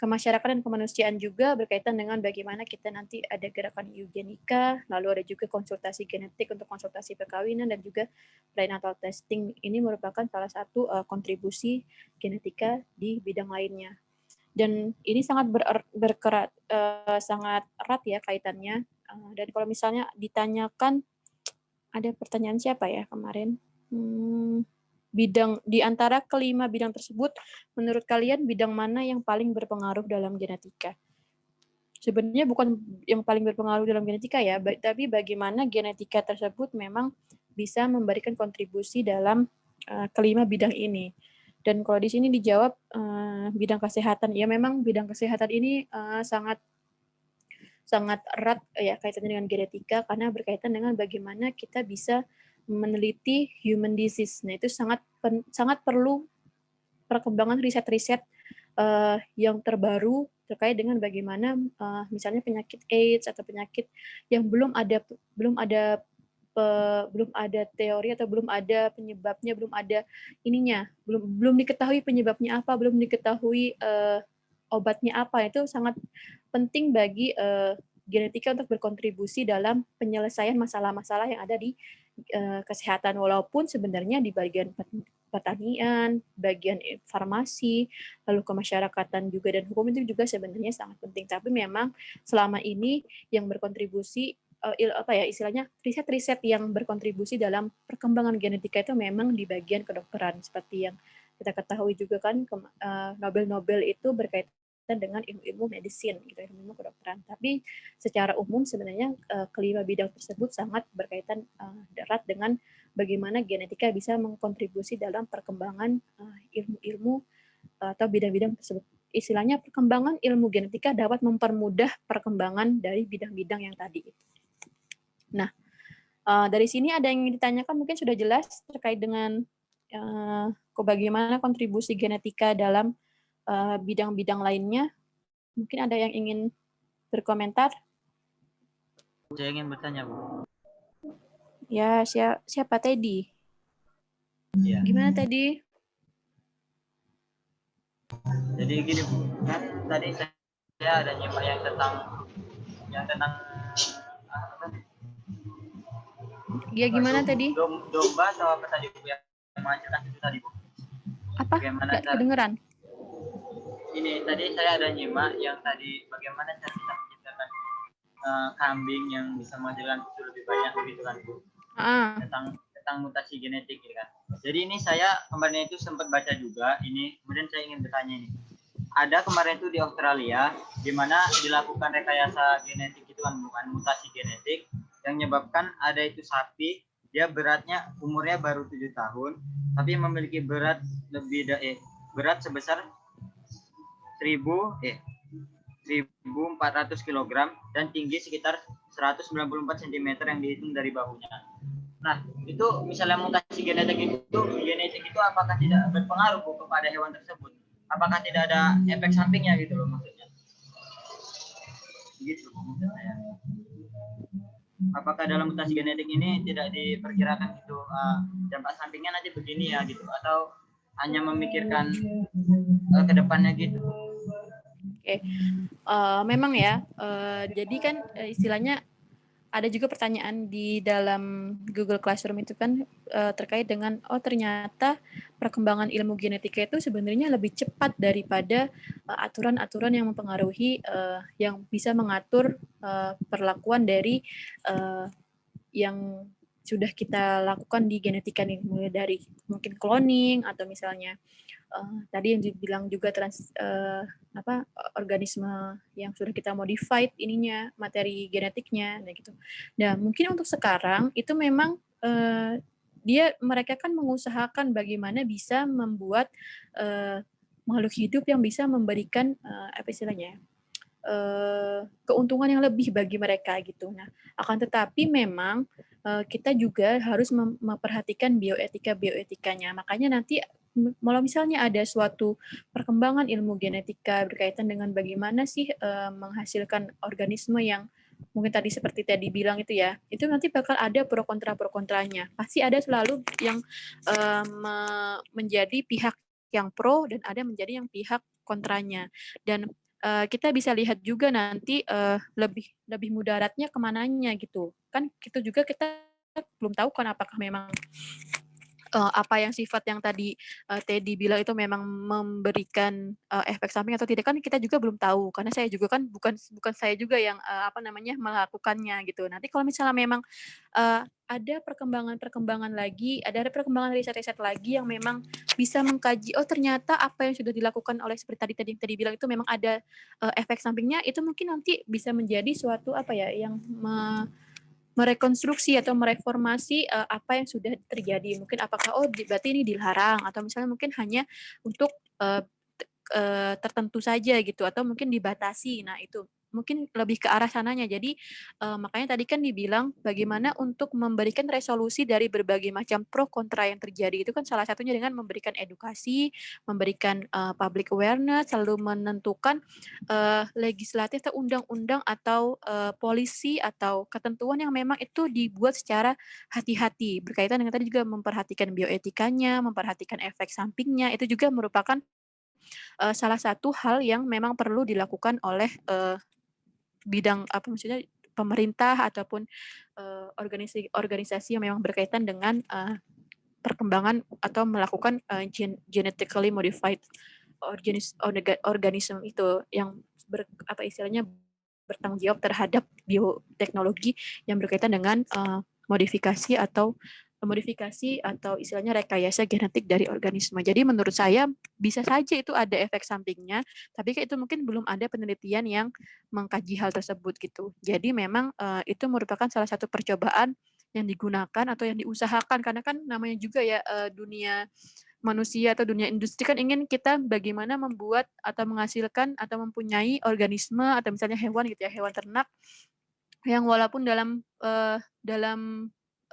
kemasyarakatan dan kemanusiaan juga berkaitan dengan bagaimana kita nanti ada gerakan eugenika, lalu ada juga konsultasi genetik untuk konsultasi perkawinan dan juga prenatal testing. Ini merupakan salah satu kontribusi genetika di bidang lainnya. Dan ini sangat sangat erat ya kaitannya. Dan kalau misalnya ditanyakan, ada pertanyaan siapa ya kemarin? Bidang di antara kelima bidang tersebut, menurut kalian bidang mana yang paling berpengaruh dalam genetika? Sebenarnya bukan yang paling berpengaruh dalam genetika ya, tapi bagaimana genetika tersebut memang bisa memberikan kontribusi dalam kelima bidang ini. Dan kalau di sini dijawab bidang kesehatan, ya memang bidang kesehatan ini sangat erat ya kaitannya dengan genetika karena berkaitan dengan bagaimana kita bisa meneliti human disease. Nah, itu sangat perlu perkembangan riset-riset yang terbaru terkait dengan bagaimana misalnya penyakit AIDS atau penyakit yang belum ada teori atau belum ada penyebabnya, belum diketahui penyebabnya apa, belum diketahui obatnya apa. Itu sangat penting bagi genetika untuk berkontribusi dalam penyelesaian masalah-masalah yang ada di kesehatan, walaupun sebenarnya di bagian pertanian, bagian farmasi, lalu kemasyarakatan juga dan hukum itu juga sebenarnya sangat penting. Tapi memang selama ini yang berkontribusi istilahnya riset-riset yang berkontribusi dalam perkembangan genetika itu memang di bagian kedokteran, seperti yang kita ketahui juga kan Nobel itu berkaitan dengan ilmu medicine gitu, ilmu kedokteran. Tapi secara umum sebenarnya kelima bidang tersebut sangat berkaitan erat dengan bagaimana genetika bisa mengkontribusi dalam perkembangan ilmu-ilmu atau bidang-bidang tersebut. Istilahnya perkembangan ilmu genetika dapat mempermudah perkembangan dari bidang-bidang yang tadi. Nah, Dari sini ada yang ingin ditanyakan, mungkin sudah jelas terkait dengan bagaimana kontribusi genetika dalam bidang-bidang lainnya. Mungkin ada yang ingin berkomentar? Saya ingin bertanya, Bu. Ya, siapa Teddy? Ya. Gimana Teddy? Jadi gini, Bu. Kan tadi saya ada nyimak yang tentang Ya gimana tadi? Domba atau apa tadi, Bu, yang menghasilkan itu tadi, Bu? Apa? Nggak kedengeran. Ini tadi saya ada nyimak yang tadi bagaimana cara kita menciptakan kambing yang bisa menghasilkan susu lebih banyak gitu kan, Bu. Tentang mutasi genetik gitu kan. Jadi ini saya kemarin itu sempat baca juga ini, kemudian saya ingin bertanya ini. Ada kemarin itu di Australia di mana dilakukan rekayasa genetik itu kan, bukan mutasi genetik yang menyebabkan ada itu sapi, dia beratnya umurnya baru 7 tahun tapi memiliki berat berat sebesar 1.400 kg dan tinggi sekitar 194 cm yang dihitung dari bahunya. Nah, itu misalnya mutasi genetik itu apakah tidak berpengaruh, Bu, kepada hewan tersebut? Apakah tidak ada efek sampingnya gitu loh maksudnya? Gitu maksud saya. Apakah dalam mutasi genetik ini tidak diperkirakan gitu dampak sampingnya nanti begini ya gitu, atau hanya memikirkan ke depannya gitu? Oke. Memang ya, jadi kan istilahnya ada juga pertanyaan di dalam Google Classroom itu kan terkait dengan ternyata perkembangan ilmu genetika itu sebenarnya lebih cepat daripada aturan-aturan yang mempengaruhi yang bisa mengatur perlakuan dari yang sudah kita lakukan di genetika nih, mulai dari mungkin cloning atau misalnya tadi yang dibilang juga organisme yang sudah kita modified ininya, materi genetiknya, nah gitu. Nah, mungkin untuk sekarang itu memang mereka kan mengusahakan bagaimana bisa membuat makhluk hidup yang bisa memberikan keuntungan yang lebih bagi mereka gitu. Nah, akan tetapi memang kita juga harus memperhatikan bioetikanya. Makanya nanti kalau misalnya ada suatu perkembangan ilmu genetika berkaitan dengan bagaimana sih menghasilkan organisme yang mungkin tadi seperti tadi bilang itu ya, itu nanti bakal ada pro kontranya. Pasti ada selalu yang menjadi pihak yang pro dan ada menjadi yang pihak kontranya. Dan kita bisa lihat juga nanti lebih mudaratnya kemananya gitu. Kan itu juga kita belum tahu kan apakah memang apa yang sifat yang tadi Teddy bilang itu memang memberikan efek samping atau tidak, kan kita juga belum tahu karena saya juga kan bukan saya juga yang melakukannya gitu. Nanti kalau misalnya memang ada perkembangan lagi, ada perkembangan riset-riset lagi yang memang bisa mengkaji ternyata apa yang sudah dilakukan oleh seperti tadi yang tadi bilang itu memang ada efek sampingnya, itu mungkin nanti bisa menjadi suatu yang merekonstruksi atau mereformasi apa yang sudah terjadi. Mungkin apakah berarti ini dilarang atau misalnya mungkin hanya untuk tertentu saja gitu atau mungkin dibatasi. Nah, itu mungkin lebih ke arah sananya. Jadi makanya tadi kan dibilang bagaimana untuk memberikan resolusi dari berbagai macam pro kontra yang terjadi. Itu kan salah satunya dengan memberikan edukasi, memberikan public awareness, selalu menentukan legislatif atau undang-undang atau polisi atau ketentuan yang memang itu dibuat secara hati-hati. Berkaitan dengan tadi juga memperhatikan bioetikanya, memperhatikan efek sampingnya, itu juga merupakan salah satu hal yang memang perlu dilakukan oleh bidang pemerintah ataupun organisasi yang memang berkaitan dengan perkembangan atau melakukan genetically modified organisme itu yang bertanggung jawab terhadap bioteknologi yang berkaitan dengan modifikasi atau istilahnya rekayasa genetik dari organisme. Jadi menurut saya bisa saja itu ada efek sampingnya, tapi itu mungkin belum ada penelitian yang mengkaji hal tersebut gitu. Jadi memang itu merupakan salah satu percobaan yang digunakan atau yang diusahakan, karena kan namanya juga ya dunia manusia atau dunia industri kan ingin kita bagaimana membuat atau menghasilkan atau mempunyai organisme atau misalnya hewan gitu ya, hewan ternak yang walaupun dalam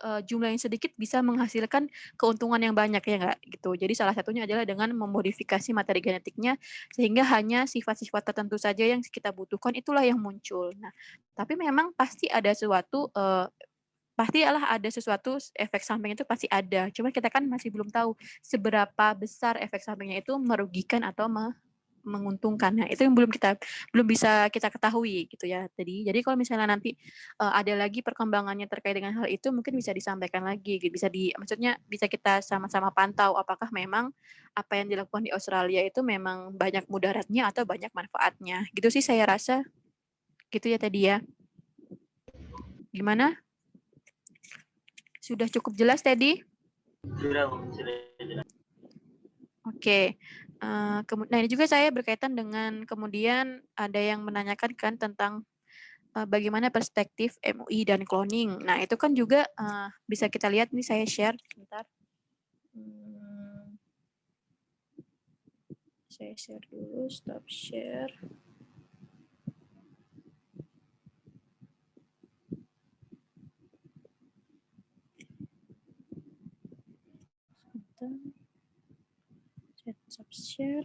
jumlah yang sedikit bisa menghasilkan keuntungan yang banyak, ya nggak? Gitu. Jadi salah satunya adalah dengan memodifikasi materi genetiknya, sehingga hanya sifat-sifat tertentu saja yang kita butuhkan, itulah yang muncul. Nah, tapi memang pastilah ada sesuatu efek samping itu pasti ada. Cuma kita kan masih belum tahu seberapa besar efek sampingnya itu merugikan atau menguntungkan. Nah, itu yang belum bisa kita ketahui gitu ya tadi. Jadi kalau misalnya nanti ada lagi perkembangannya terkait dengan hal itu, mungkin bisa disampaikan lagi, maksudnya bisa kita sama-sama pantau apakah memang apa yang dilakukan di Australia itu memang banyak mudaratnya atau banyak manfaatnya. Gitu sih saya rasa. Gitu ya tadi ya. Gimana? Sudah cukup jelas tadi? Sudah, sudah jelas. Oke. Nah, ini juga saya berkaitan dengan kemudian ada yang menanyakan kan tentang bagaimana perspektif MUI dan cloning. Nah, itu kan juga bisa kita lihat, nih saya share sebentar. Saya share dulu, stop share. Sebentar. Stop share.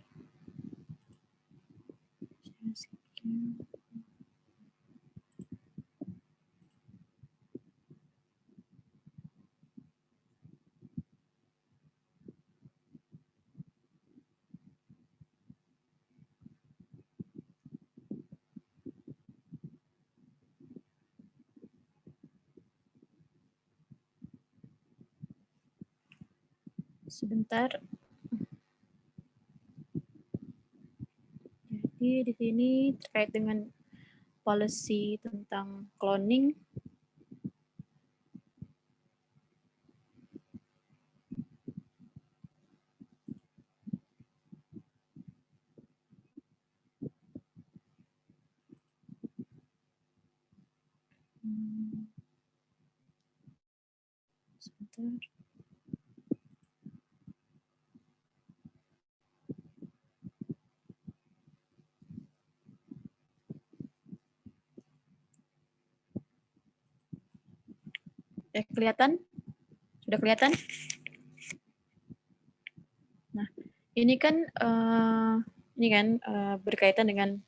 Sebentar. Jadi di sini terkait dengan policy tentang cloning. Sebentar. Kelihatan? Sudah kelihatan? Nah, ini kan berkaitan dengan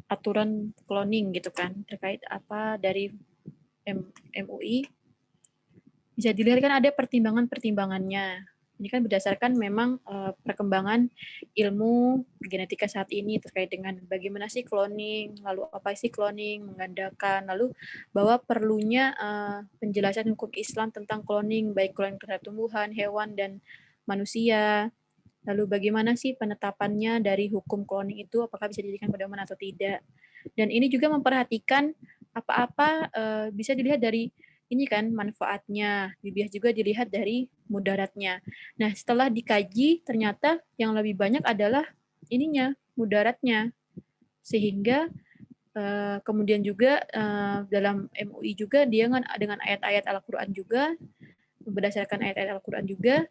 aturan cloning gitu kan, terkait apa dari MUI. Bisa dilihat kan ada pertimbangannya. Ini kan berdasarkan memang perkembangan ilmu genetika saat ini terkait dengan bagaimana sih cloning, lalu apa sih cloning, menggandakan, lalu bahwa perlunya penjelasan hukum Islam tentang cloning, baik cloning terhadap tumbuhan, hewan, dan manusia. Lalu bagaimana sih penetapannya dari hukum cloning itu, apakah bisa dijadikan pedoman atau tidak. Dan ini juga memperhatikan apa-apa bisa dilihat dari ini kan manfaatnya, juga dilihat dari mudaratnya. Nah, setelah dikaji ternyata yang lebih banyak adalah ininya, mudaratnya. Sehingga kemudian juga dalam MUI juga dia dengan ayat-ayat Al-Qur'an juga, berdasarkan ayat-ayat Al-Qur'an juga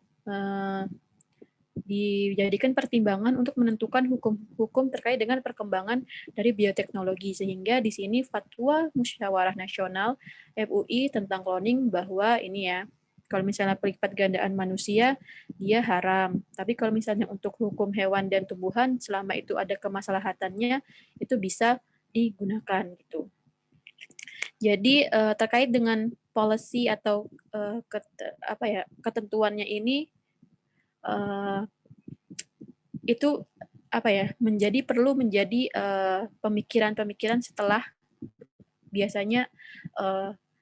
dijadikan pertimbangan untuk menentukan hukum terkait dengan perkembangan dari bioteknologi, sehingga di sini fatwa Musyawarah Nasional MUI tentang cloning bahwa ini ya, kalau misalnya pelipat gandaan manusia dia haram, tapi kalau misalnya untuk hukum hewan dan tumbuhan selama itu ada kemaslahatannya itu bisa digunakan gitu. Jadi terkait dengan policy atau ketentuannya ini itu perlu menjadi pemikiran-pemikiran setelah biasanya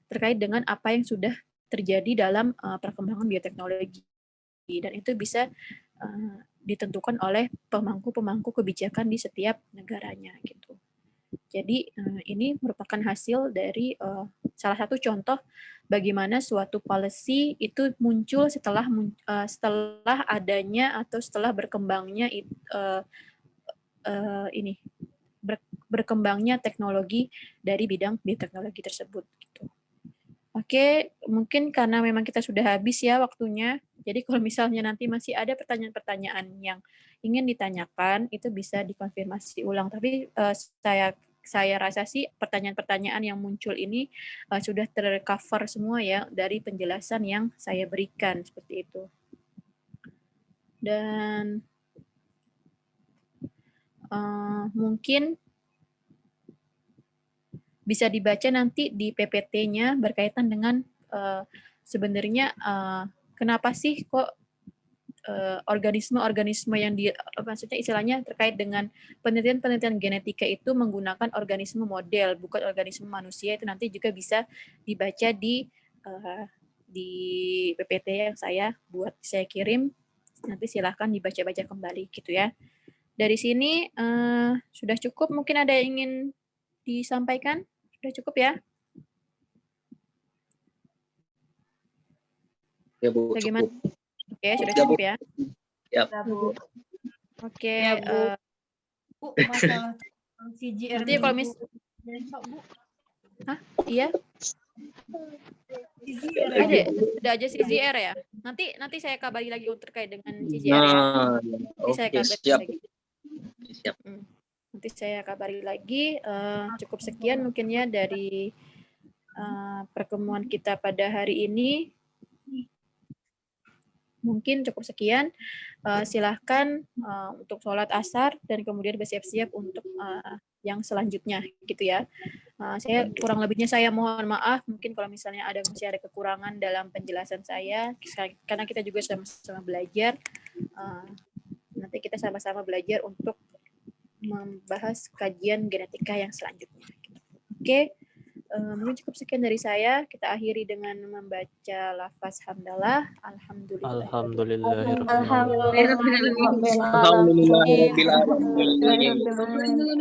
terkait dengan apa yang sudah terjadi dalam perkembangan bioteknologi, dan itu bisa ditentukan oleh pemangku kebijakan di setiap negaranya gitu. Jadi ini merupakan hasil dari salah satu contoh bagaimana suatu policy itu muncul setelah adanya atau setelah berkembangnya berkembangnya teknologi dari bidang bioteknologi tersebut gitu. Oke, mungkin karena memang kita sudah habis ya waktunya. Jadi kalau misalnya nanti masih ada pertanyaan-pertanyaan yang ingin ditanyakan, itu bisa dikonfirmasi ulang. Tapi saya saya rasa sih pertanyaan-pertanyaan yang muncul ini sudah tercover semua ya dari penjelasan yang saya berikan seperti itu. Dan mungkin bisa dibaca nanti di PPT-nya berkaitan dengan sebenarnya kenapa sih kok organisme-organisme yang maksudnya istilahnya terkait dengan penelitian-penelitian genetika itu menggunakan organisme model, bukan organisme manusia. Itu nanti juga bisa dibaca di PPT yang saya kirim. Nanti silahkan dibaca-baca kembali gitu ya. Dari sini sudah cukup, mungkin ada yang ingin disampaikan? Sudah cukup ya? Ya Bu, bagaimana? Cukup. Oke, sudah cukup ya? Ya. Bu. Oke. Ya, Bu. Bu, masalah CGR nanti kalau besok, Bu. Hah? Iya? CGR ada, sudah aja CGR ya? Nanti saya kabari lagi terkait dengan CGR ya. Nanti saya kabari lagi. Siap. Nanti saya kabari lagi. Cukup sekian mungkin ya dari pertemuan kita pada hari ini. Mungkin cukup sekian. Silahkan untuk sholat asar dan kemudian bersiap-siap untuk yang selanjutnya gitu ya. Saya kurang lebihnya saya mohon maaf mungkin kalau misalnya masih ada kekurangan dalam penjelasan saya karena kita juga sama-sama belajar. Nanti kita sama-sama belajar untuk membahas kajian genetika yang selanjutnya. Oke. Mungkin cukup sekian dari saya. Kita akhiri dengan membaca lafaz hamdalah. Alhamdulillah.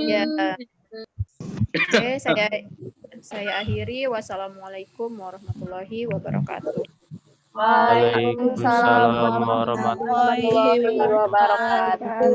Ya. Oke, saya akhiri. Wassalamualaikum warahmatullahi wabarakatuh. Waalaikumsalam warahmatullahi wabarakatuh.